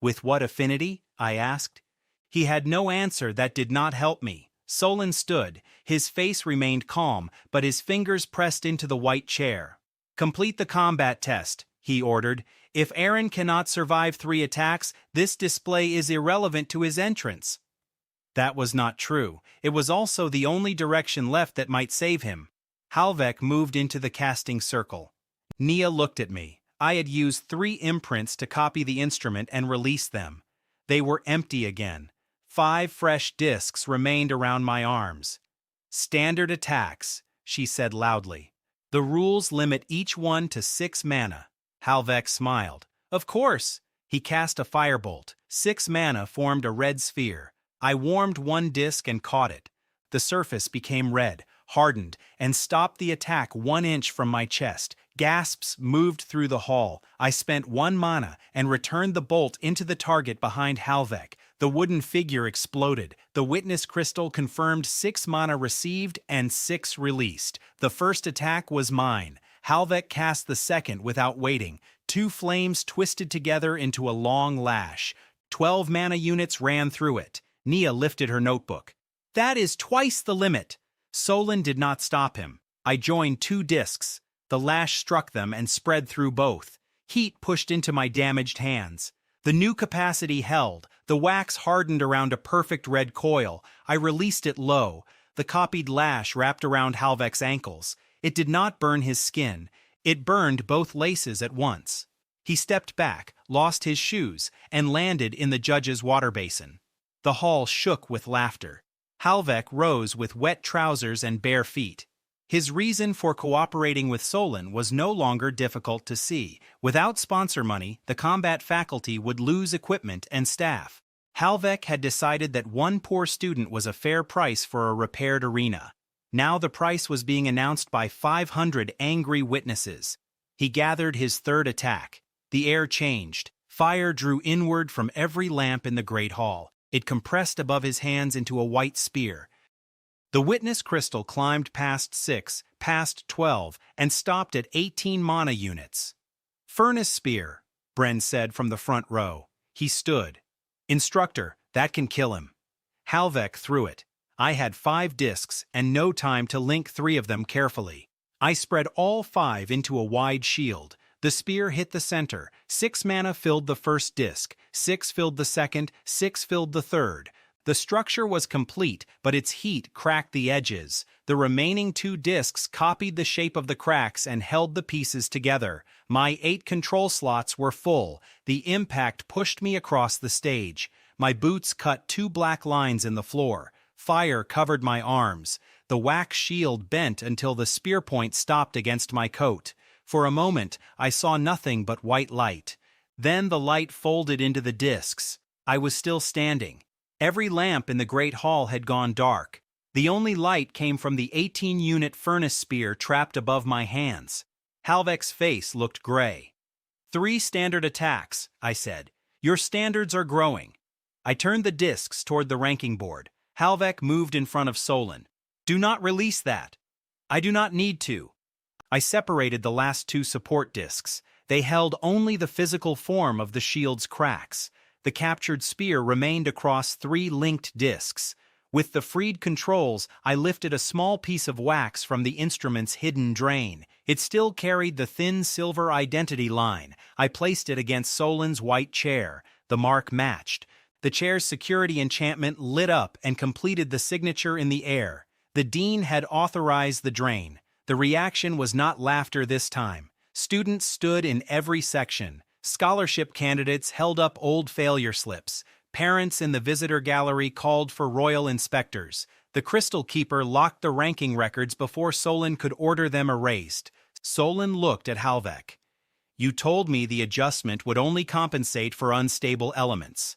With what affinity? I asked. He had no answer that did not help me. Solon stood. His face remained calm, but his fingers pressed into the white chair. Complete the combat test, he ordered. If Aaron cannot survive 3 attacks, this display is irrelevant to his entrance. That was not true. It was also the only direction left that might save him. Halvek moved into the casting circle. Nia looked at me. I had used 3 imprints to copy the instrument and release them. They were empty again. 5 fresh discs remained around my arms. Standard attacks, she said loudly. The rules limit each one to 6 mana. Halvek smiled. Of course. He cast a firebolt. 6 mana formed a red sphere. I warmed 1 disc and caught it. The surface became red, hardened, and stopped the attack 1 inch from my chest. Gasps moved through the hall. I spent 1 mana and returned the bolt into the target behind Halvek. The wooden figure exploded. The witness crystal confirmed 6 mana received and 6 released. The first attack was mine. Halvek cast the second without waiting. 2 flames twisted together into a long lash. 12 mana units ran through it. Nia lifted her notebook. That is twice the limit. Solon did not stop him. I joined 2 discs. The lash struck them and spread through both. Heat pushed into my damaged hands. The new capacity held. The wax hardened around a perfect red coil. I released it low. The copied lash wrapped around Halvek's ankles. It did not burn his skin. It burned both laces at once. He stepped back, lost his shoes, and landed in the judge's water basin. The hall shook with laughter. Halvek rose with wet trousers and bare feet. His reason for cooperating with Solon was no longer difficult to see. Without sponsor money, the combat faculty would lose equipment and staff. Halvek had decided that 1 poor student was a fair price for a repaired arena. Now the price was being announced by 500 angry witnesses. He gathered his 3rd attack. The air changed. Fire drew inward from every lamp in the great hall. It compressed above his hands into a white spear. The witness crystal climbed past 6, past 12, and stopped at 18 mana units. Furnace spear, Bren said from the front row. He stood. Instructor, that can kill him. Halvek threw it. I had 5 discs and no time to link 3 of them carefully. I spread all 5 into a wide shield. The spear hit the center. 6 mana filled the first disc, 6 filled the second, 6 filled the third. The structure was complete, but its heat cracked the edges. The remaining 2 discs copied the shape of the cracks and held the pieces together. My 8 control slots were full. The impact pushed me across the stage. My boots cut 2 black lines in the floor. Fire covered my arms. The wax shield bent until the spear point stopped against my coat. For a moment, I saw nothing but white light. Then the light folded into the discs. I was still standing. Every lamp in the great hall had gone dark. The only light came from the 18-unit furnace spear trapped above my hands. Halvek's face looked gray. 3 standard attacks, I said. Your standards are growing. I turned the discs toward the ranking board. Halvek moved in front of Solon. Do not release that. I do not need to. I separated the last 2 support discs. They held only the physical form of the shield's cracks. The captured spear remained across 3 linked discs. With the freed controls, I lifted a small piece of wax from the instrument's hidden drain. It still carried the thin silver identity line. I placed it against Solon's white chair. The mark matched. The chair's security enchantment lit up and completed the signature in the air. The dean had authorized the drain. The reaction was not laughter this time. Students stood in every section. Scholarship candidates held up old failure slips. Parents in the visitor gallery called for royal inspectors. The Crystal Keeper locked the ranking records before Solon could order them erased. Solon looked at Halvek. You told me the adjustment would only compensate for unstable elements.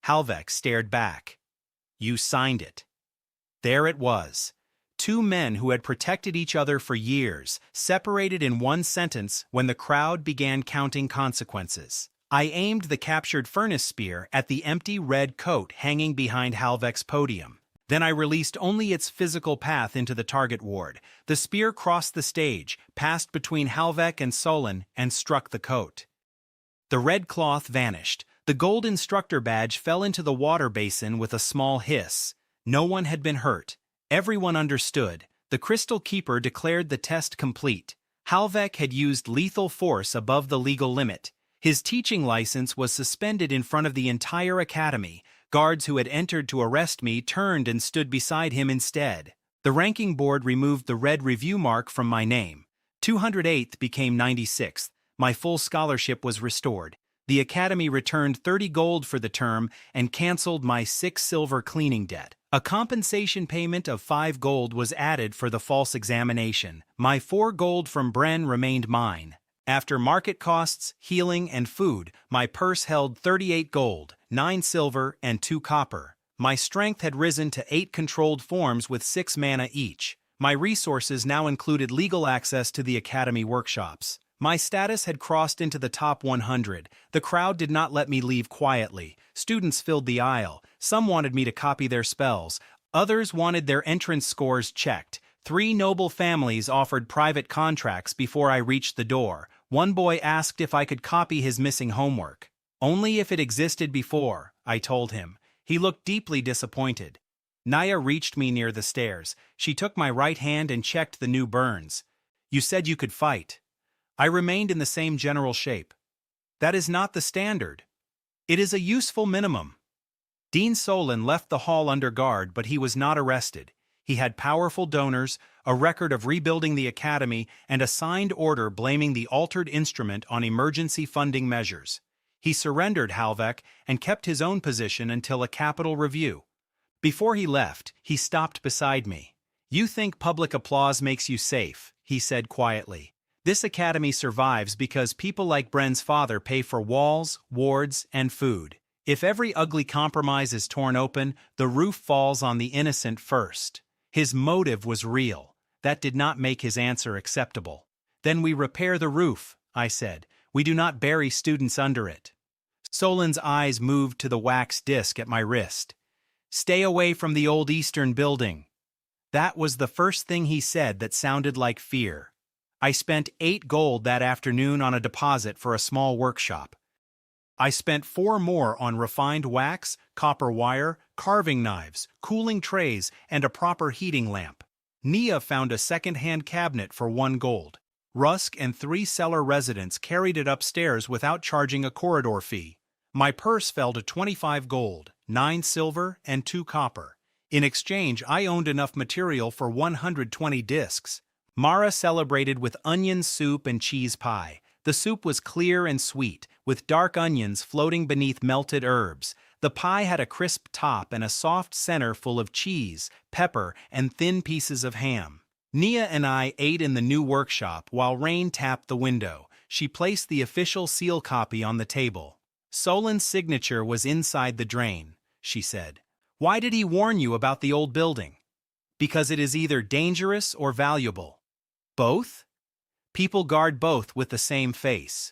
Halvek stared back. You signed it. There it was. 2 men who had protected each other for years, separated in one sentence when the crowd began counting consequences. I aimed the captured furnace spear at the empty red coat hanging behind Halvek's podium. Then I released only its physical path into the target ward. The spear crossed the stage, passed between Halvek and Solon, and struck the coat. The red cloth vanished. The gold instructor badge fell into the water basin with a small hiss. No one had been hurt. Everyone understood. The Crystal Keeper declared the test complete. Halvek had used lethal force above the legal limit. His teaching license was suspended in front of the entire academy. Guards who had entered to arrest me turned and stood beside him instead. The ranking board removed the red review mark from my name. 208th became 96th. My full scholarship was restored. The academy returned 30 gold for the term and canceled my 6 silver cleaning debt. A compensation payment of 5 gold was added for the false examination. My 4 gold from Bren remained mine. After market costs, healing, and food, my purse held 38 gold, 9 silver, and 2 copper. My strength had risen to 8 controlled forms with 6 mana each. My resources now included legal access to the academy workshops. My status had crossed into the top 100. The crowd did not let me leave quietly. Students filled the aisle. Some wanted me to copy their spells. Others wanted their entrance scores checked. 3 noble families offered private contracts before I reached the door. One boy asked if I could copy his missing homework. Only if it existed before, I told him. He looked deeply disappointed. Naya reached me near the stairs. She took my right hand and checked the new burns. You said you could fight. I remained in the same general shape. That is not the standard. It is a useful minimum. Dean Solon left the hall under guard, but he was not arrested. He had powerful donors, a record of rebuilding the academy, and a signed order blaming the altered instrument on emergency funding measures. He surrendered Halvek and kept his own position until a capital review. Before he left, he stopped beside me. You think public applause makes you safe, he said quietly. This academy survives because people like Bren's father pay for walls, wards, and food. If every ugly compromise is torn open, the roof falls on the innocent first. His motive was real. That did not make his answer acceptable. Then we repair the roof, I said. We do not bury students under it. Solon's eyes moved to the wax disc at my wrist. Stay away from the old Eastern building. That was the first thing he said that sounded like fear. I spent 8 gold that afternoon on a deposit for a small workshop. I spent 4 more on refined wax, copper wire, carving knives, cooling trays, and a proper heating lamp. Nia found a second-hand cabinet for 1 gold. Rusk and 3 cellar residents carried it upstairs without charging a corridor fee. My purse fell to 25 gold, 9 silver, and 2 copper. In exchange, I owned enough material for 120 discs. Mara celebrated with onion soup and cheese pie. The soup was clear and sweet, with dark onions floating beneath melted herbs. The pie had a crisp top and a soft center full of cheese, pepper, and thin pieces of ham. Nia and I ate in the new workshop while Rain tapped the window. She placed the official seal copy on the table. Solin's signature was inside the drain, she said. Why did he warn you about the old building? Because it is either dangerous or valuable. Both? People guard both with the same face.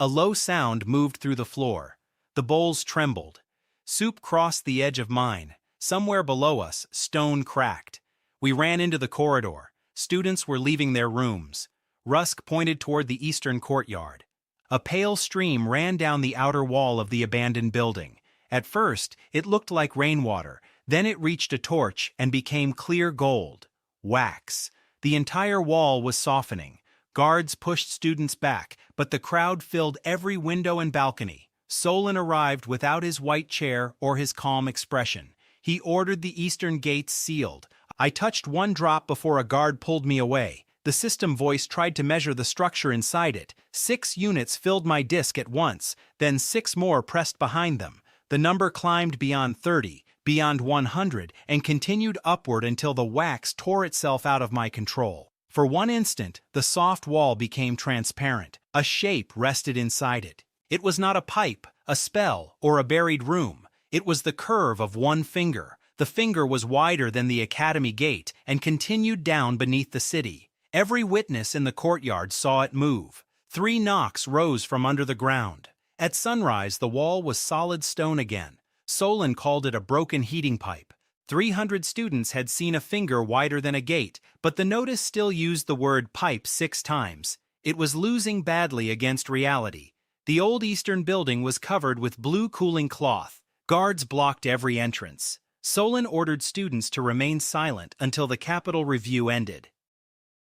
A low sound moved through the floor. The bowls trembled. Soup crossed the edge of mine. Somewhere below us, stone cracked. We ran into the corridor. Students were leaving their rooms. Rusk pointed toward the eastern courtyard. A pale stream ran down the outer wall of the abandoned building. At first, it looked like rainwater. Then it reached a torch and became clear gold. Wax. The entire wall was softening. Guards pushed students back, but the crowd filled every window and balcony. Solon arrived without his white chair or his calm expression. He ordered the eastern gates sealed. I touched 1 drop before a guard pulled me away. The system voice tried to measure the structure inside it. 6 units filled my disk at once, then 6 more pressed behind them. The number climbed beyond 30, beyond 100, and continued upward until the wax tore itself out of my control. For 1 instant, the soft wall became transparent. A shape rested inside it. It was not a pipe, a spell, or a buried room. It was the curve of 1 finger. The finger was wider than the academy gate and continued down beneath the city. Every witness in the courtyard saw it move. 3 knocks rose from under the ground. At sunrise, the wall was solid stone again. Solon called it a broken heating pipe. 300 students had seen a finger wider than a gate, but the notice still used the word pipe 6 times. It was losing badly against reality. The old eastern building was covered with blue cooling cloth. Guards blocked every entrance. Solon ordered students to remain silent until the Capitol Review ended.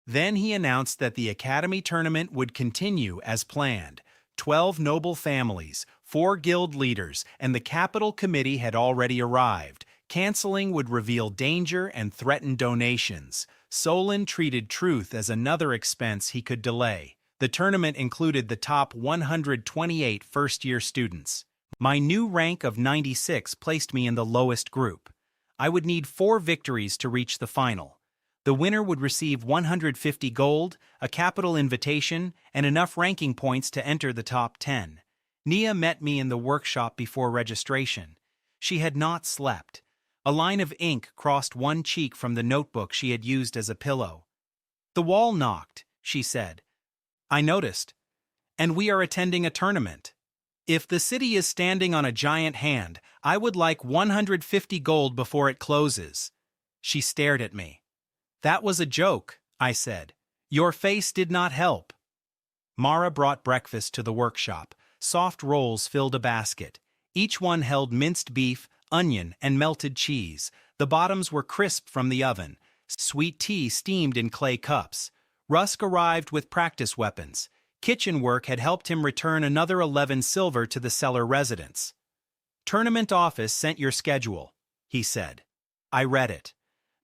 Then he announced that the Academy tournament would continue as planned. 12 noble families, 4 guild leaders, and the Capitol Committee had already arrived. Canceling would reveal danger and threaten donations. Solon treated truth as another expense he could delay. The tournament included the top 128 first-year students. My new rank of 96 placed me in the lowest group. I would need 4 victories to reach the final. The winner would receive 150 gold, a capital invitation, and enough ranking points to enter the top 10. Nia met me in the workshop before registration. She had not slept. A line of ink crossed 1 cheek from the notebook she had used as a pillow. "The wall knocked," she said. "I noticed. And we are attending a tournament. If the city is standing on a giant hand, I would like 150 gold before it closes." She stared at me. "That was a joke," I said. "Your face did not help." Mara brought breakfast to the workshop. Soft rolls filled a basket. Each one held minced beef, onion, and melted cheese. The bottoms were crisp from the oven. Sweet tea steamed in clay cups. Rusk arrived with practice weapons. Kitchen work had helped him return another 11 silver to the cellar residents. "Tournament office sent your schedule," he said. I read it.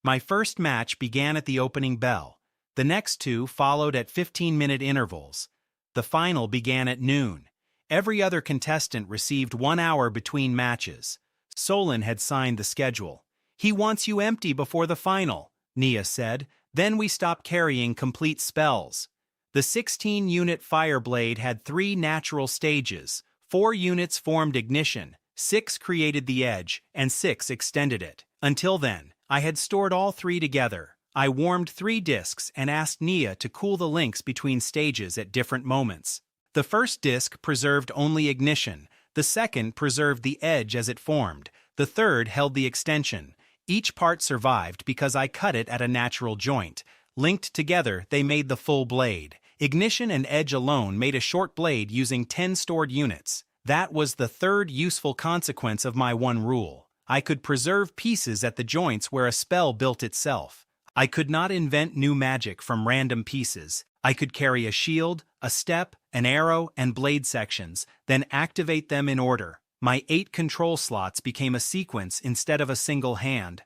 My first match began at the opening bell. The next 2 followed at 15-minute intervals. The final began at noon. Every other contestant received 1 hour between matches. Solon had signed the schedule. "He wants you empty before the final," Nia said. "Then we stop carrying complete spells." The 16-unit Fireblade had 3 natural stages. 4 units formed ignition, 6 created the edge, and 6 extended it. Until then, I had stored all 3 together. I warmed 3 discs and asked Nia to cool the links between stages at different moments. The first disc preserved only ignition. The second preserved the edge as it formed. The third held the extension. Each part survived because I cut it at a natural joint. Linked together, they made the full blade. Ignition and edge alone made a short blade using 10 stored units. That was the third useful consequence of my one rule. I could preserve pieces at the joints where a spell built itself. I could not invent new magic from random pieces. I could carry a shield, a step, an arrow, and blade sections, then activate them in order. My 8 control slots became a sequence instead of a single hand.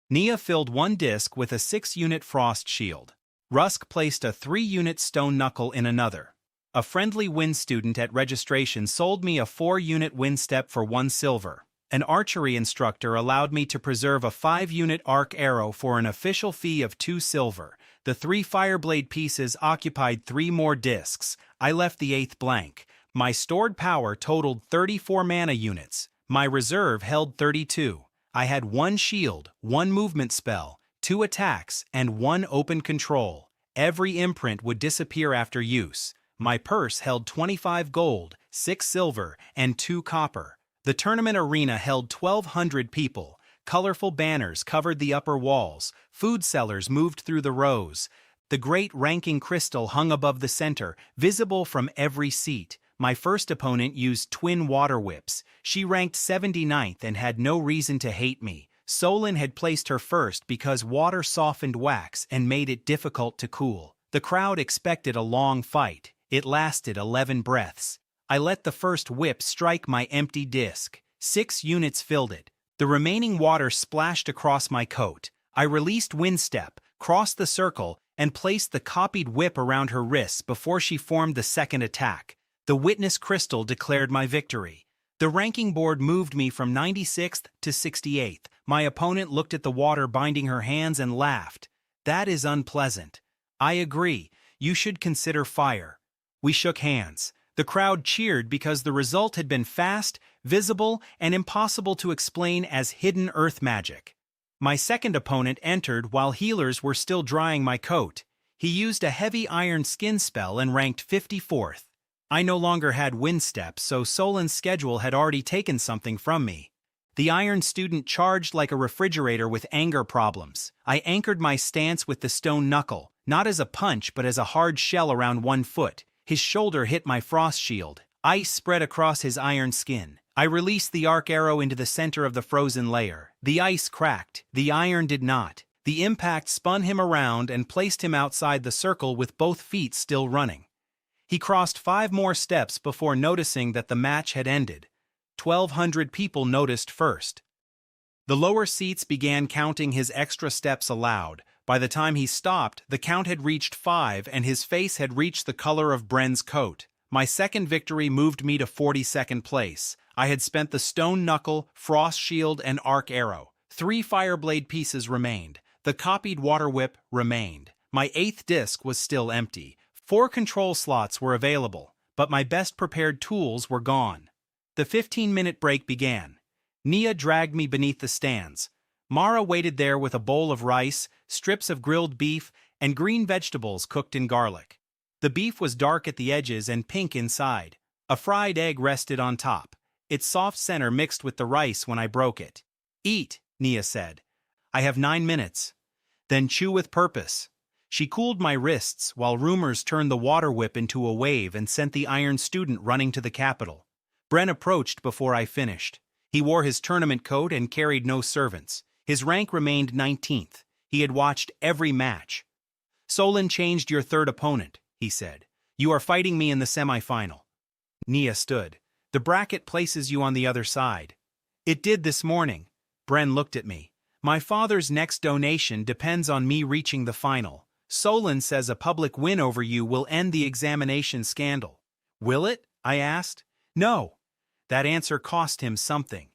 Nia filled one disc with a 6-unit frost shield. Rusk placed a 3-unit stone knuckle in another. A friendly wind student at registration sold me a 4-unit wind step for 1 silver. An archery instructor allowed me to preserve a 5-unit arc arrow for an official fee of 2 silver. The 3 fireblade pieces occupied 3 more discs. I left the 8th blank. My stored power totaled 34 mana units. My reserve held 32. I had 1 shield, 1 movement spell, 2 attacks, and 1 open control. Every imprint would disappear after use. My purse held 25 gold, 6 silver, and 2 copper. The tournament arena held 1,200 people. Colorful banners covered the upper walls. Food sellers moved through the rows. The great ranking crystal hung above the center, visible from every seat. My first opponent used twin water whips. She ranked 79th and had no reason to hate me. Solon had placed her first because water softened wax and made it difficult to cool. The crowd expected a long fight. It lasted 11 breaths. I let the first whip strike my empty disc. 6 units filled it. The remaining water splashed across my coat. I released Windstep, crossed the circle, and placed the copied whip around her wrists before she formed the second attack. The witness crystal declared my victory. The ranking board moved me from 96th to 68th. My opponent looked at the water binding her hands and laughed. That is unpleasant. I agree. You should consider fire. We shook hands. The crowd cheered because the result had been fast, visible, and impossible to explain as hidden earth magic. My second opponent entered while healers were still drying my coat. He used a heavy iron skin spell and ranked 54th. I no longer had wind steps, so Solon's schedule had already taken something from me. The iron student charged like a refrigerator with anger problems. I anchored my stance with the stone knuckle, not as a punch but as a hard shell around 1 foot. His shoulder hit my frost shield. Ice spread across his iron skin. I released the arc arrow into the center of the frozen layer. The ice cracked. The iron did not. The impact spun him around and placed him outside the circle with both feet still running. He crossed 5 more steps before noticing that the match had ended. 1,200 people noticed first. The lower seats began counting his extra steps aloud. By the time he stopped, the count had reached 5 and his face had reached the color of Bren's coat. My second victory moved me to 42nd place. I had spent the stone knuckle, frost shield, and arc arrow. 3 fireblade pieces remained. The copied water whip remained. My 8th disc was still empty. 4 control slots were available, but my best prepared tools were gone. The 15-minute break began. Nia dragged me beneath the stands. Mara waited there with a bowl of rice, strips of grilled beef, and green vegetables cooked in garlic. The beef was dark at the edges and pink inside. A fried egg rested on top, its soft center mixed with the rice when I broke it. "Eat," Nia said. "I have 9 minutes." "Then chew with purpose." She cooled my wrists while rumors turned the water whip into a wave and sent the iron student running to the capital. Bren approached before I finished. He wore his tournament coat and carried no servants. His rank remained 19th. He had watched every match. "Solon changed your third opponent," he said. "You are fighting me in the semifinal." Nia stood. "The bracket places you on the other side." "It did this morning." Bren looked at me. "My father's next donation depends on me reaching the final. Solon says a public win over you will end the examination scandal." "Will it?" I asked. "No." That answer cost him something.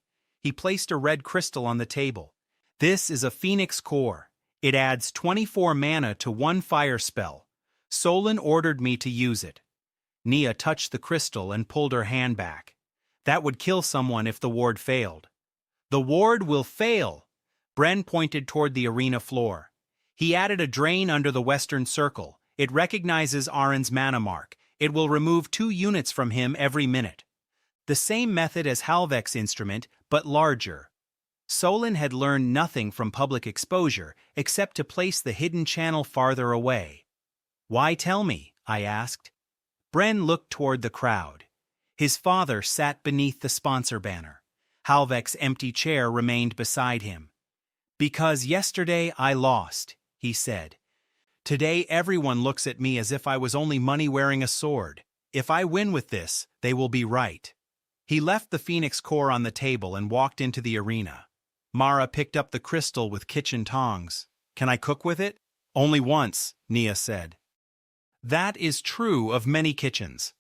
He placed a red crystal on the table. "This is a Phoenix Core. It adds 24 mana to 1 fire spell. Solon ordered me to use it." Nia touched the crystal and pulled her hand back. "That would kill someone if the ward failed." "The ward will fail." Bren pointed toward the arena floor. He added a drain under the western circle. It recognizes Aron's mana mark. It will remove 2 units from him every minute. The same method as Halvek's instrument, but larger. Solon had learned nothing from public exposure except to place the hidden channel farther away. "Why tell me?" I asked. Bren looked toward the crowd. His father sat beneath the sponsor banner. Halvek's empty chair remained beside him. "Because yesterday I lost," he said. "Today everyone looks at me as if I was only money wearing a sword. If I win with this, they will be right." He left the Phoenix core on the table and walked into the arena. Mara picked up the crystal with kitchen tongs. "Can I cook with it?" "Only once," Nia said. That is true of many kitchens.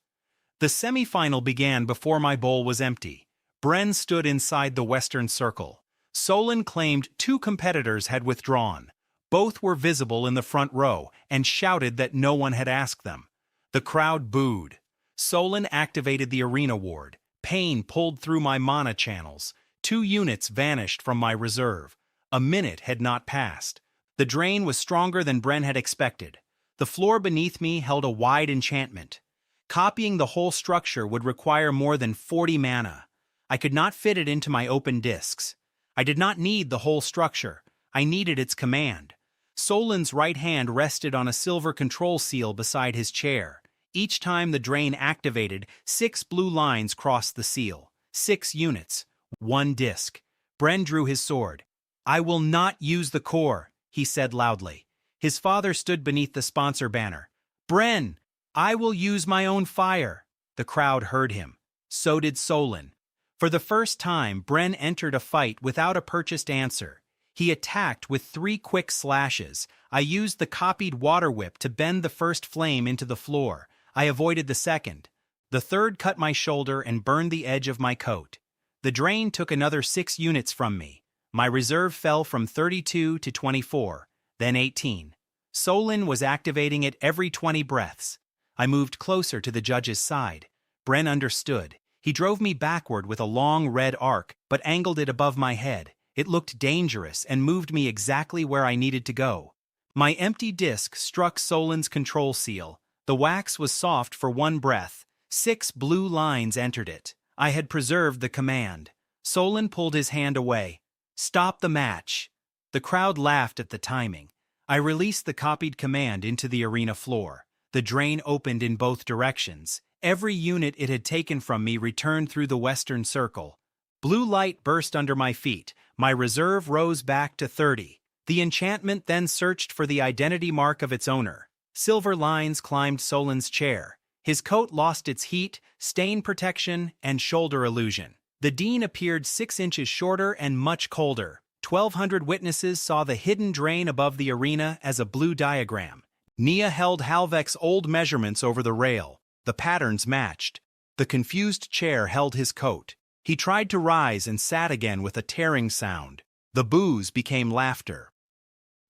The semi-final began before my bowl was empty. Bren stood inside the Western Circle. Solon claimed 2 competitors had withdrawn. Both were visible in the front row and shouted that no one had asked them. The crowd booed. Solon activated the arena ward. Pain pulled through my mana channels. 2 units vanished from my reserve. A minute had not passed. The drain was stronger than Bren had expected. The floor beneath me held a wide enchantment. Copying the whole structure would require more than 40 mana. I could not fit it into my open discs. I did not need the whole structure. I needed its command. Solon's right hand rested on a silver control seal beside his chair. Each time the drain activated, 6 blue lines crossed the seal. 6 units. 1 disc. Bren drew his sword. "I will not use the core," he said loudly. His father stood beneath the sponsor banner. "Bren, I will use my own fire." The crowd heard him. So did Solon. For the first time, Bren entered a fight without a purchased answer. He attacked with 3 quick slashes. I used the copied water whip to bend the first flame into the floor. I avoided the second. The third cut my shoulder and burned the edge of my coat. The drain took another 6 units from me. My reserve fell from 32 to 24, then 18. Solon was activating it every 20 breaths. I moved closer to the judge's side. Bren understood. He drove me backward with a long red arc, but angled it above my head. It looked dangerous and moved me exactly where I needed to go. My empty disc struck Solon's control seal. The wax was soft for 1 breath. 6 blue lines entered it. I had preserved the command. Solon pulled his hand away. "Stop the match." The crowd laughed at the timing. I released the copied command into the arena floor. The drain opened in both directions. Every unit it had taken from me returned through the Western Circle. Blue light burst under my feet. My reserve rose back to 30. The enchantment then searched for the identity mark of its owner. Silver lines climbed Solon's chair. His coat lost its heat, stain protection, and shoulder illusion. The dean appeared 6 inches shorter and much colder. 1,200 witnesses saw the hidden drain above the arena as a blue diagram. Nia held Halvek's old measurements over the rail. The patterns matched. The confused chair held his coat. He tried to rise and sat again with a tearing sound. The boos became laughter.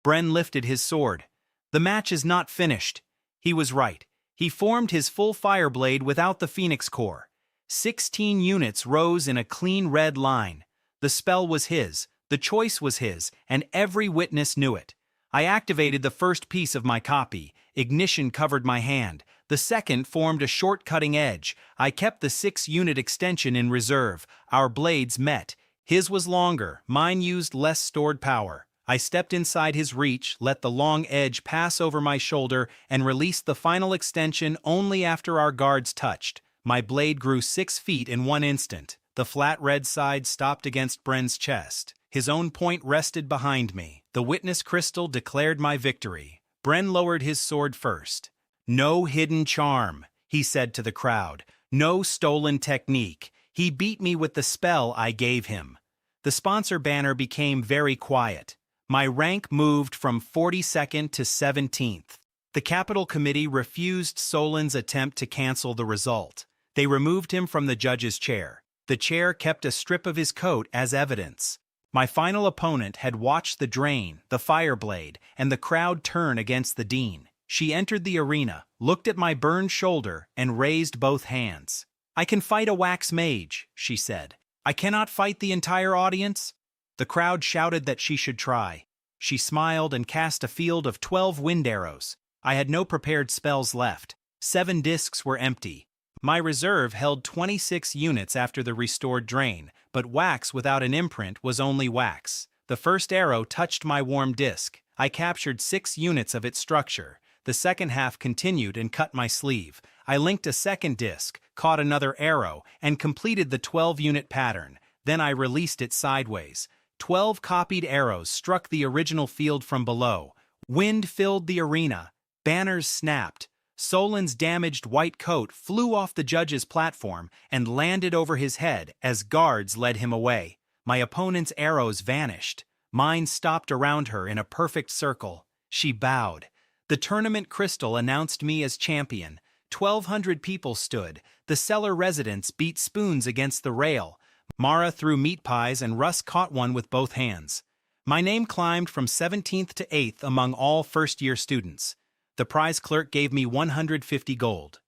Bren lifted his sword. "The match is not finished." He was right. He formed his full fire blade without the Phoenix core. 16 units rose in a clean red line. The spell was his, the choice was his, and every witness knew it. I activated the first piece of my copy. Ignition covered my hand. The second formed a short cutting edge. I kept the 6-unit extension in reserve. Our blades met. His was longer, mine used less stored power. I stepped inside his reach, let the long edge pass over my shoulder, and released the final extension only after our guards touched. My blade grew 6 feet in 1 instant. The flat red side stopped against Bren's chest. His own point rested behind me. The witness crystal declared my victory. Bren lowered his sword first. "No hidden charm," he said to the crowd. "No stolen technique. He beat me with the spell I gave him." The sponsor banner became very quiet. My rank moved from 42nd to 17th. The Capital Committee refused Solon's attempt to cancel the result. They removed him from the judge's chair. The chair kept a strip of his coat as evidence. My final opponent had watched the drain, the fire blade, and the crowd turn against the dean. She entered the arena, looked at my burned shoulder, and raised both hands. "I can fight a wax mage," she said. "I cannot fight the entire audience." The crowd shouted that she should try. She smiled and cast a field of 12 wind arrows. I had no prepared spells left. 7 discs were empty. My reserve held 26 units after the restored drain, but wax without an imprint was only wax. The first arrow touched my warm disc. I captured 6 units of its structure. The second half continued and cut my sleeve. I linked a second disc, caught another arrow, and completed the 12-unit pattern. Then I released it sideways. 12 copied arrows struck the original field from below. Wind filled the arena. Banners snapped. Solin's damaged white coat flew off the judge's platform and landed over his head as guards led him away. My opponent's arrows vanished. Mine stopped around her in a perfect circle. She bowed. The tournament crystal announced me as champion. 1,200 people stood. The cellar residents beat spoons against the rail. Mara threw meat pies and Russ caught one with both hands. My name climbed from 17th to 8th among all first-year students. The prize clerk gave me 150 gold.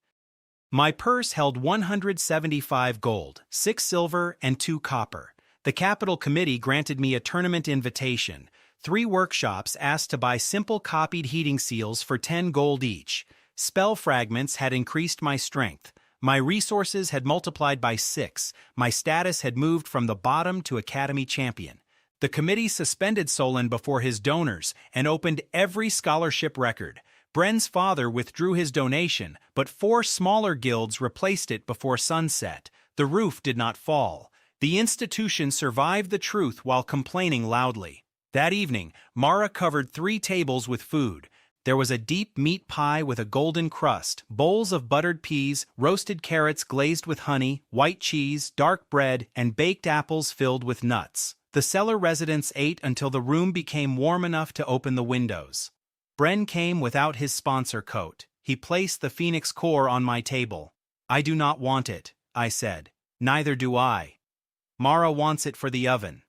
My purse held 175 gold, 6 silver, and 2 copper. The Capital Committee granted me a tournament invitation. 3 workshops asked to buy simple copied heating seals for 10 gold each. Spell fragments had increased my strength. My resources had multiplied by 6. My status had moved from the bottom to Academy Champion. The committee suspended Solin before his donors and opened every scholarship record. Bren's father withdrew his donation, but 4 smaller guilds replaced it before sunset. The roof did not fall. The institution survived the truth while complaining loudly. That evening, Mara covered 3 tables with food. There was a deep meat pie with a golden crust, bowls of buttered peas, roasted carrots glazed with honey, white cheese, dark bread, and baked apples filled with nuts. The cellar residents ate until the room became warm enough to open the windows. Bren came without his sponsor coat. He placed the Phoenix core on my table. "I do not want it," I said. "Neither do I." "Mara wants it for the oven."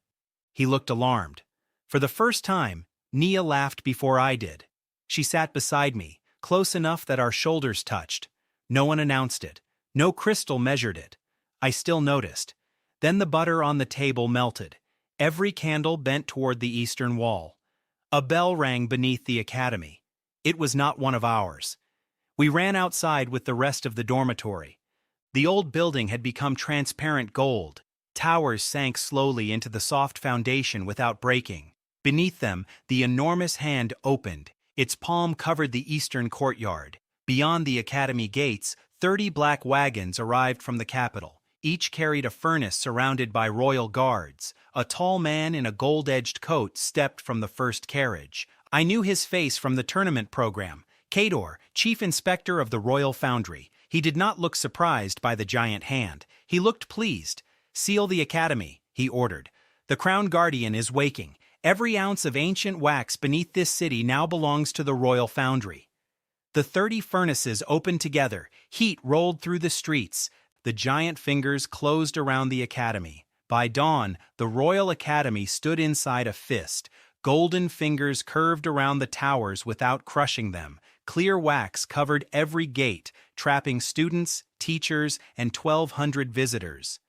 He looked alarmed. For the first time, Nia laughed before I did. She sat beside me, close enough that our shoulders touched. No one announced it. No crystal measured it. I still noticed. Then the butter on the table melted. Every candle bent toward the eastern wall. A bell rang beneath the academy. It was not one of ours. We ran outside with the rest of the dormitory. The old building had become transparent gold. Towers sank slowly into the soft foundation without breaking. Beneath them, the enormous hand opened. Its palm covered the eastern courtyard. Beyond the academy gates, 30 black wagons arrived from the capital. Each carried a furnace surrounded by royal guards. A tall man in a gold-edged coat stepped from the first carriage. I knew his face from the tournament program. Kador, chief inspector of the royal foundry. He did not look surprised by the giant hand. He looked pleased. "Seal the academy," he ordered. "The crown guardian is waking. Every ounce of ancient wax beneath this city now belongs to the royal foundry." The 30 furnaces opened together. Heat rolled through the streets. The giant fingers closed around the academy. By dawn, the Royal Academy stood inside a fist. Golden fingers curved around the towers without crushing them. Clear wax covered every gate, trapping students, teachers, and 1,200 visitors.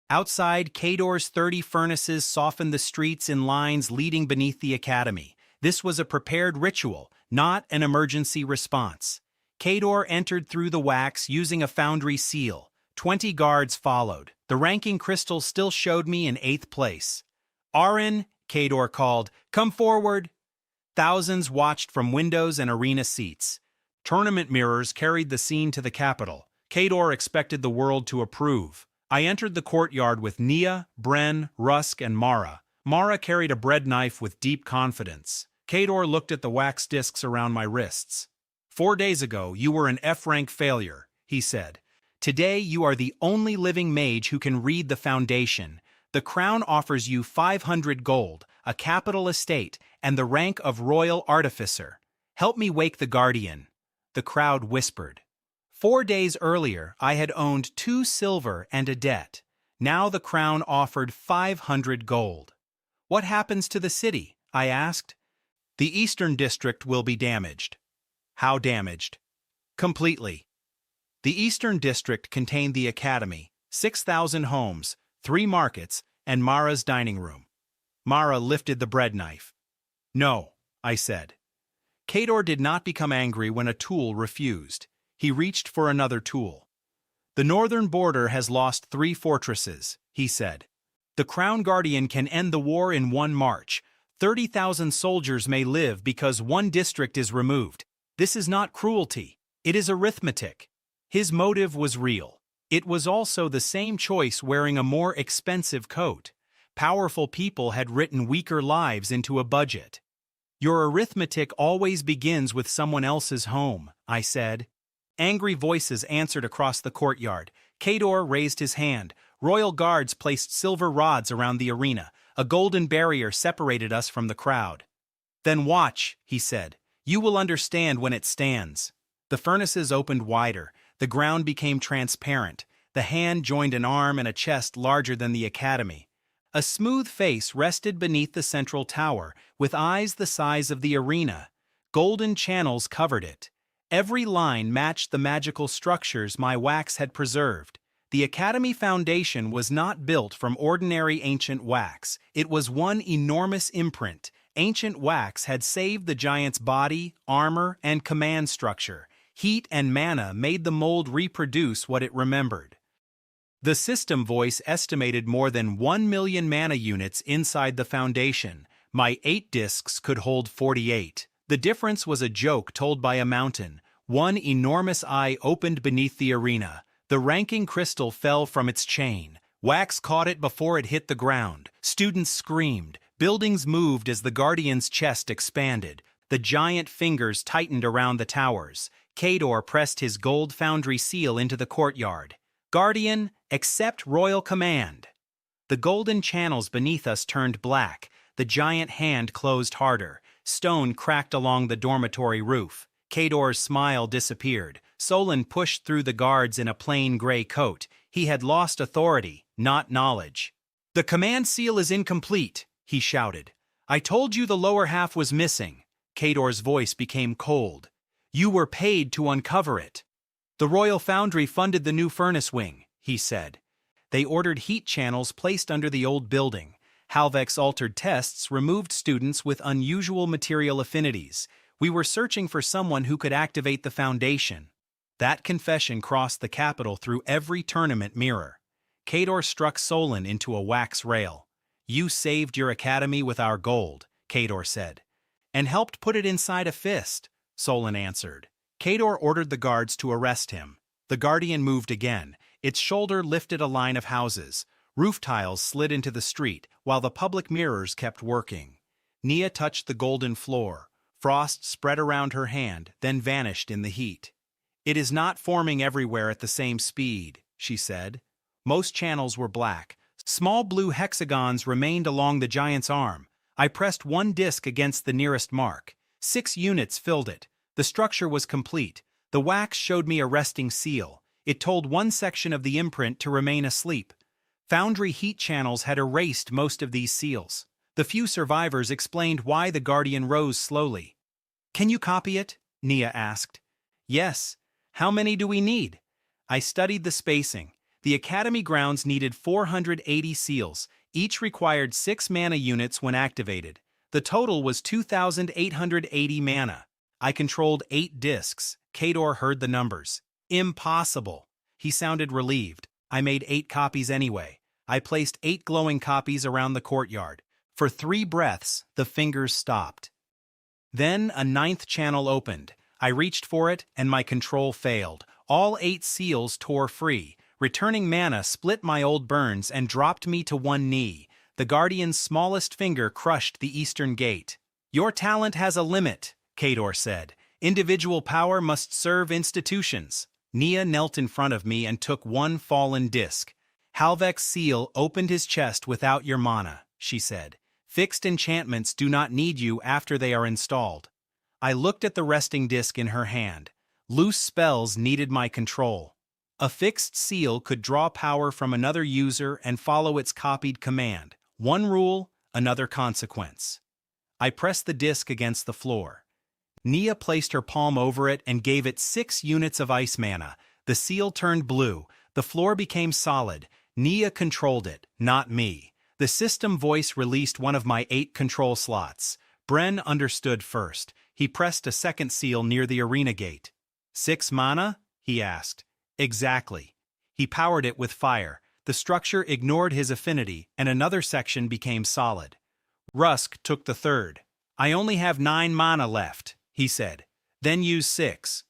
Outside, Kador's 30 furnaces softened the streets in lines leading beneath the academy. This was a prepared ritual, not an emergency response. Kador entered through the wax using a foundry seal. 20 guards followed. The ranking crystal still showed me in 8th place. "Arin," Kador called, "come forward." Thousands watched from windows and arena seats. Tournament mirrors carried the scene to the capital. Kador expected the world to approve. I entered the courtyard with Nia, Bren, Rusk, and Mara. Mara carried a bread knife with deep confidence. Kador looked at the wax discs around my wrists. "4 days ago, you were an F-rank failure," he said. "Today, you are the only living mage who can read the foundation. The crown offers you 500 gold, a capital estate, and the rank of royal artificer. Help me wake the guardian." The crowd whispered. 4 days earlier, I had owned 2 silver and a debt. Now the crown offered 500 gold. "What happens to the city?" I asked. "The eastern district will be damaged." "How damaged?" "Completely." The eastern district contained the academy, 6,000 homes, 3 markets, and Mara's dining room. Mara lifted the bread knife. "No," I said. Kador did not become angry when a tool refused. He reached for another tool. The northern border has lost 3 fortresses, he said. The Crown Guardian can end the war in one march. 30,000 soldiers may live because one district is removed. This is not cruelty. It is arithmetic. His motive was real. It was also the same choice wearing a more expensive coat. Powerful people had written weaker lives into a budget. Your arithmetic always begins with someone else's home, I said. Angry voices answered across the courtyard. Kador raised his hand. Royal guards placed silver rods around the arena. A golden barrier separated us from the crowd. Then watch, he said. You will understand when it stands. The furnaces opened wider. The ground became transparent. The hand joined an arm and a chest larger than the academy. A smooth face rested beneath the central tower, with eyes the size of the arena. Golden channels covered it. Every line matched the magical structures my wax had preserved. The Academy Foundation was not built from ordinary ancient wax. It was one enormous imprint. Ancient wax had saved the giant's body, armor, and command structure. Heat and mana made the mold reproduce what it remembered. The system voice estimated more than 1 million mana units inside the foundation. My 8 discs could hold 48. The difference was a joke told by a mountain. One enormous eye opened beneath the arena. The ranking crystal fell from its chain. Wax caught it before it hit the ground. Students screamed. Buildings moved as the Guardian's chest expanded. The giant fingers tightened around the towers. Kador pressed his gold foundry seal into the courtyard. Guardian, accept royal command. The golden channels beneath us turned black. The giant hand closed harder. Stone cracked along the dormitory roof. Kador's smile disappeared. Solon pushed through the guards in a plain gray coat. He had lost authority, not knowledge. The command seal is incomplete, he shouted. I told you the lower half was missing. Kador's voice became cold. You were paid to uncover it. The Royal Foundry funded the new furnace wing, he said. They ordered heat channels placed under the old building. Halvek's altered tests removed students with unusual material affinities. We were searching for someone who could activate the foundation. That confession crossed the capital through every tournament mirror. Kador struck Solon into a wax rail. You saved your academy with our gold, Kador said. And helped put it inside a fist, Solon answered. Kador ordered the guards to arrest him. The Guardian moved again. Its shoulder lifted a line of houses. Roof tiles slid into the street, while the public mirrors kept working. Nia touched the golden floor. Frost spread around her hand, then vanished in the heat. It is not forming everywhere at the same speed, she said. Most channels were black. Small blue hexagons remained along the giant's arm. I pressed one disc against the nearest mark. 6 units filled it. The structure was complete. The wax showed me a resting seal. It told one section of the imprint to remain asleep. Foundry heat channels had erased most of these seals. The few survivors explained why the Guardian rose slowly. Can you copy it? Nia asked. Yes. How many do we need? I studied the spacing. The Academy grounds needed 480 seals. Each required 6 mana units when activated. The total was 2,880 mana. I controlled 8 discs. Kador heard the numbers. Impossible. He sounded relieved. I made 8 copies anyway. I placed 8 glowing copies around the courtyard. For 3 breaths, the fingers stopped. Then a 9th channel opened. I reached for it, and my control failed. All 8 seals tore free. Returning mana split my old burns and dropped me to one knee. The Guardian's smallest finger crushed the eastern gate. Your talent has a limit, Kador said. Individual power must serve institutions. Nia knelt in front of me and took one fallen disc. Halvek's seal opened his chest without your mana, she said. Fixed enchantments do not need you after they are installed. I looked at the resting disc in her hand. Loose spells needed my control. A fixed seal could draw power from another user and follow its copied command. One rule, another consequence. I pressed the disc against the floor. Nia placed her palm over it and gave it 6 units of ice mana. The seal turned blue. The floor became solid. Nia controlled it, not me. The system voice released one of my 8 control slots. Bren understood first. He pressed a second seal near the arena gate. 6 mana? He asked. Exactly. He powered it with fire. The structure ignored his affinity, and another section became solid. Rusk took the third. "I only have 9 mana left," he said. "Then use 6.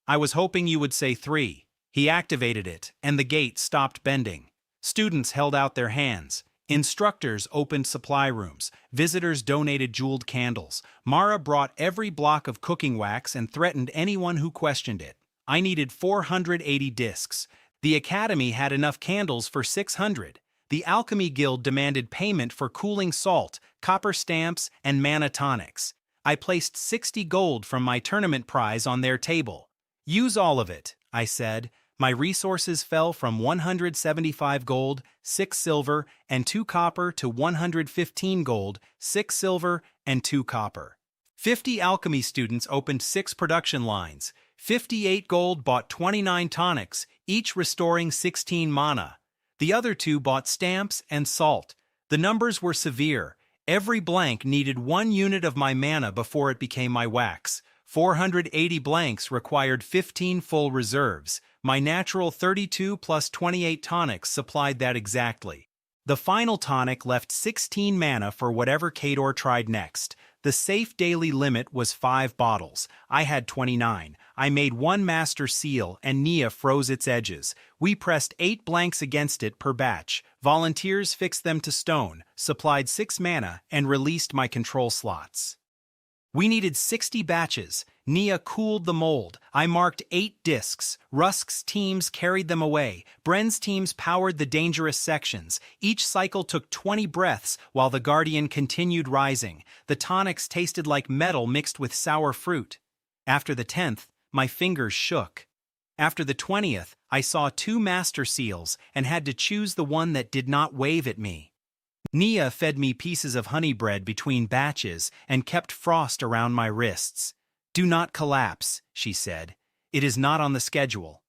"I was hoping you would say 3. He activated it, and the gate stopped bending. Students held out their hands. Instructors opened supply rooms. Visitors donated jeweled candles. Mara brought every block of cooking wax and threatened anyone who questioned it. I needed 480 discs. The Academy had enough candles for 600. The Alchemy Guild demanded payment for cooling salt, copper stamps, and mana tonics. I placed 60 gold from my tournament prize on their table. "Use all of it," I said. My resources fell from 175 gold, 6 silver, and 2 copper to 115 gold, 6 silver, and 2 copper. 50 alchemy students opened 6 production lines. 58 gold bought 29 tonics, each restoring 16 mana. The other 2 bought stamps and salt. The numbers were severe. Every blank needed 1 unit of my mana before it became my wax. 480 blanks required 15 full reserves. My natural 32 plus 28 tonics supplied that exactly. The final tonic left 16 mana for whatever Kador tried next. The safe daily limit was 5 bottles. I had 29. I made 1 master seal, and Nia froze its edges. We pressed 8 blanks against it per batch. Volunteers fixed them to stone, supplied 6 mana, and released my control slots. We needed 60 batches. Nia cooled the mold. I marked 8 discs. Rusk's teams carried them away. Bren's teams powered the dangerous sections. Each cycle took 20 breaths while the Guardian continued rising. The tonics tasted like metal mixed with sour fruit. After the 10th, my fingers shook. After the 20th, I saw 2 master seals and had to choose the one that did not wave at me. Nia fed me pieces of honey bread between batches and kept frost around my wrists. "Do not collapse," she said. "It is not on the schedule."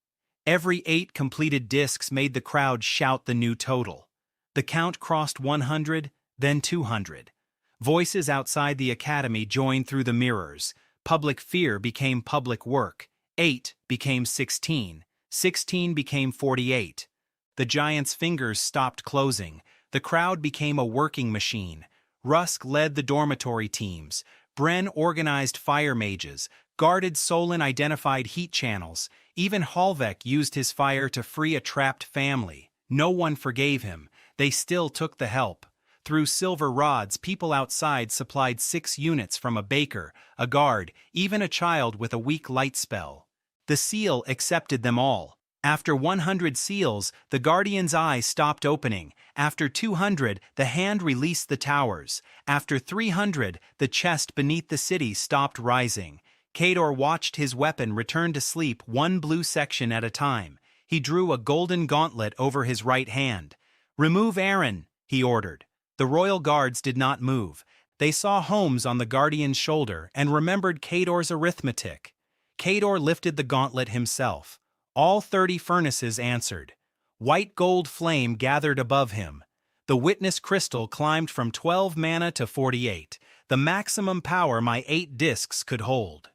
Every 8 completed discs made the crowd shout the new total. The count crossed 100, then 200. Voices outside the academy joined through the mirrors. Public fear became public work. 8 became 16. 16 became 48. The giant's fingers stopped closing. The crowd became a working machine. Rusk led the dormitory teams. Bren organized fire mages. Guarded Solon identified heat channels. Even Halvek used his fire to free a trapped family. No one forgave him. They still took the help. Through silver rods, people outside supplied 6 units from a baker, a guard, even a child with a weak light spell. The seal accepted them all. After 100 seals, the Guardian's eye stopped opening. After 200, the hand released the towers. After 300, the chest beneath the city stopped rising. Kador watched his weapon return to sleep 1 blue section at a time. He drew a golden gauntlet over his right hand. "Remove Aaron," he ordered. The royal guards did not move. They saw Holmes on the Guardian's shoulder and remembered Kador's arithmetic. Kador lifted the gauntlet himself. All 30 furnaces answered. White gold flame gathered above him. The witness crystal climbed from 12 mana to 48, the maximum power my 8 discs could hold.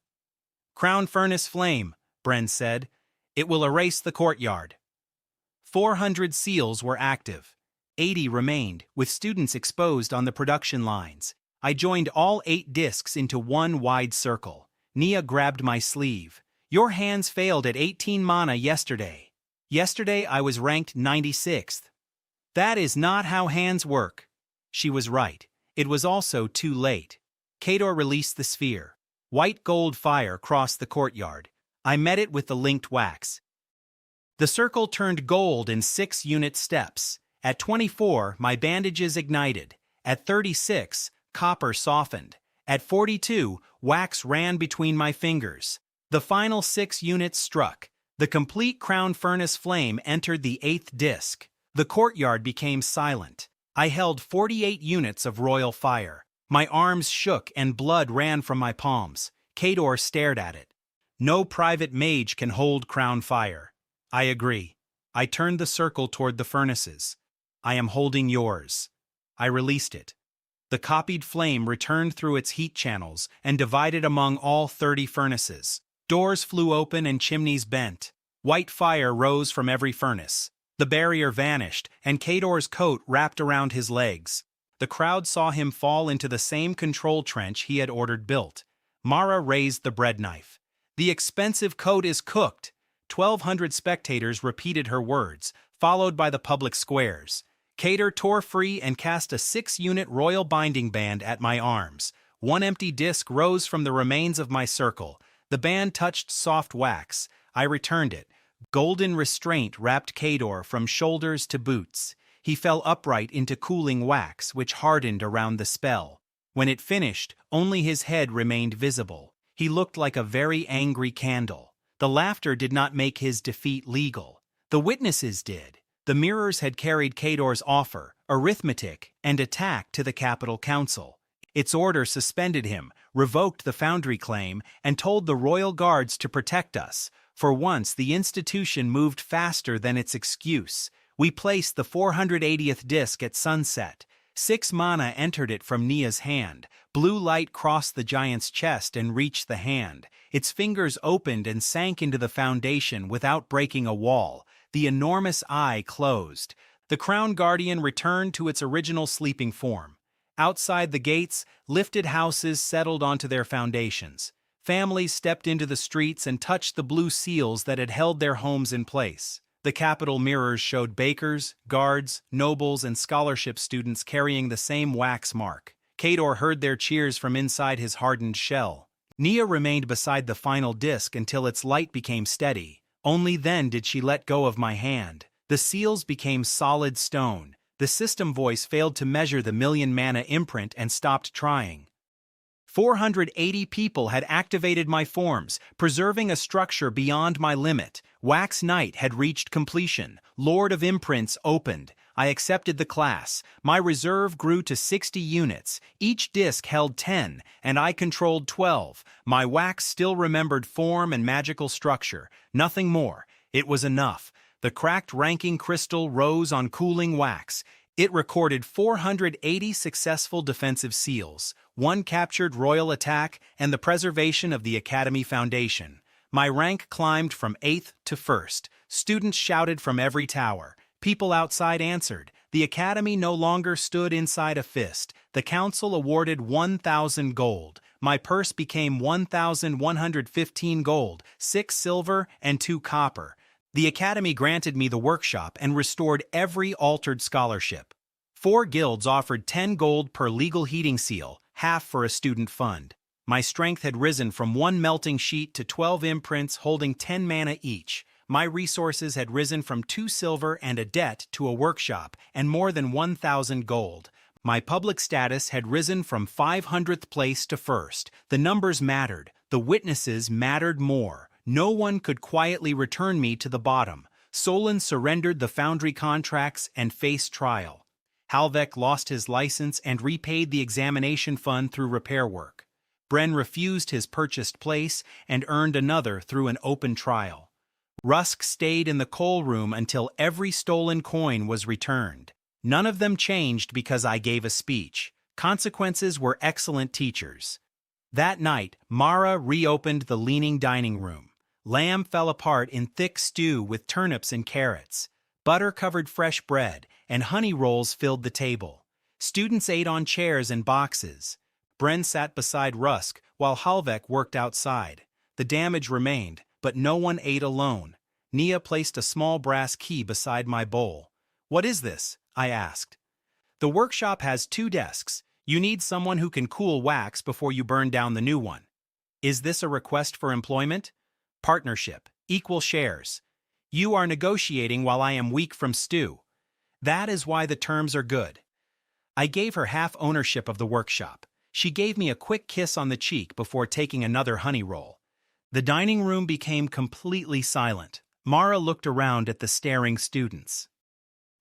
"Crown furnace flame," Bren said. "It will erase the courtyard." 400 seals were active. 80 remained, with students exposed on the production lines. I joined all 8 discs into one wide circle. Nia grabbed my sleeve. "Your hands failed at 18 mana yesterday." Yesterday I was ranked 96th. That is not how hands work. She was right. It was also too late. Kador released the sphere. White gold fire crossed the courtyard. I met it with the linked wax. The circle turned gold in 6-unit steps. At 24, my bandages ignited. At 36, copper softened. At 42, wax ran between my fingers. The final 6 units struck. The complete crown furnace flame entered the 8th disc. The courtyard became silent. I held 48 units of royal fire. My arms shook and blood ran from my palms. Kador stared at it. "No private mage can hold crown fire." "I agree." I turned the circle toward the furnaces. "I am holding yours." I released it. The copied flame returned through its heat channels and divided among all 30 furnaces. Doors flew open and chimneys bent. White fire rose from every furnace. The barrier vanished, and Kador's coat wrapped around his legs. The crowd saw him fall into the same control trench he had ordered built. Mara raised the bread knife. "The expensive coat is cooked." 1,200 spectators repeated her words, followed by the public squares. Kador tore free and cast a 6-unit royal binding band at my arms. One empty disc rose from the remains of my circle. The band touched soft wax. I returned it. Golden restraint wrapped Kador from shoulders to boots. He fell upright into cooling wax, which hardened around the spell. When it finished, only his head remained visible. He looked like a very angry candle. The laughter did not make his defeat legal. The witnesses did. The mirrors had carried Kador's offer, arithmetic, and attack to the Capital Council. Its order suspended him, revoked the Foundry claim, and told the royal guards to protect us. For once, the institution moved faster than its excuse. We placed the 480th disc at sunset. 6 mana entered it from Nia's hand. Blue light crossed the giant's chest and reached the hand. Its fingers opened and sank into the foundation without breaking a wall. The enormous eye closed. The Crown Guardian returned to its original sleeping form. Outside the gates, lifted houses settled onto their foundations. Families stepped into the streets and touched the blue seals that had held their homes in place. The Capitol mirrors showed bakers, guards, nobles, and scholarship students carrying the same wax mark. Kador heard their cheers from inside his hardened shell. Nia remained beside the final disc until its light became steady. Only then did she let go of my hand. The seals became solid stone. The system voice failed to measure the 1,000,000 mana imprint and stopped trying. 480 people had activated my forms, preserving a structure beyond my limit. Wax Knight had reached completion. Lord of Imprints opened. I accepted the class. My reserve grew to 60 units. Each disc held 10, and I controlled 12. My wax still remembered form and magical structure. Nothing more. It was enough. The cracked ranking crystal rose on cooling wax. It recorded 480 successful defensive seals, 1 captured royal attack, and the preservation of the Academy Foundation. My rank climbed from 8th to 1st. Students shouted from every tower. People outside answered. The Academy no longer stood inside a fist. The council awarded 1,000 gold. My purse became 1,115 gold, 6 silver, and 2 copper. The Academy granted me the workshop and restored every altered scholarship. 4 guilds offered 10 gold per legal heating seal, half for a student fund. My strength had risen from 1 melting sheet to 12 imprints holding 10 mana each. My resources had risen from 2 silver and a debt to a workshop and more than 1,000 gold. My public status had risen from 500th place to 1st. The numbers mattered. The witnesses mattered more. No one could quietly return me to the bottom. Solon surrendered the Foundry contracts and faced trial. Halvek lost his license and repaid the examination fund through repair work. Bren refused his purchased place and earned another through an open trial. Rusk stayed in the coal room until every stolen coin was returned. None of them changed because I gave a speech. Consequences were excellent teachers. That night, Mara reopened the leaning dining room. Lamb fell apart in thick stew with turnips and carrots. Butter covered fresh bread, and honey rolls filled the table. Students ate on chairs and boxes. Bren sat beside Rusk while Halvek worked outside. The damage remained, but no one ate alone. Nia placed a small brass key beside my bowl. "What is this?" I asked. "The workshop has 2 desks. You need someone who can cool wax before you burn down the new one." "Is this a request for employment?" "Partnership. Equal shares. You are negotiating while I am weak from stew." "That is why the terms are good." I gave her half ownership of the workshop. She gave me a quick kiss on the cheek before taking another honey roll. The dining room became completely silent. Mara looked around at the staring students.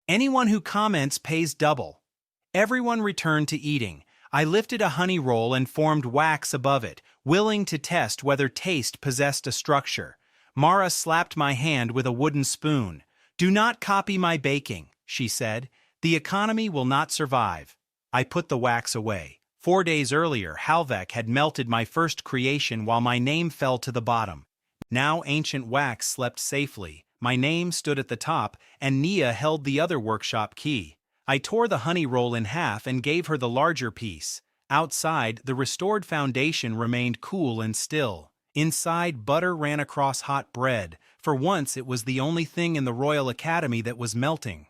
"Anyone who comments pays double." Everyone returned to eating. I lifted a honey roll and formed wax above it, willing to test whether taste possessed a structure. Mara slapped my hand with a wooden spoon. "Do not copy my baking," she said. "The economy will not survive." I put the wax away. 4 days earlier, Halvek had melted my first creation while my name fell to the bottom. Now ancient wax slept safely. My name stood at the top, and Nia held the other workshop key. I tore the honey roll in half and gave her the larger piece. Outside, the restored foundation remained cool and still. Inside, butter ran across hot bread. For once, it was the only thing in the Royal Academy that was melting.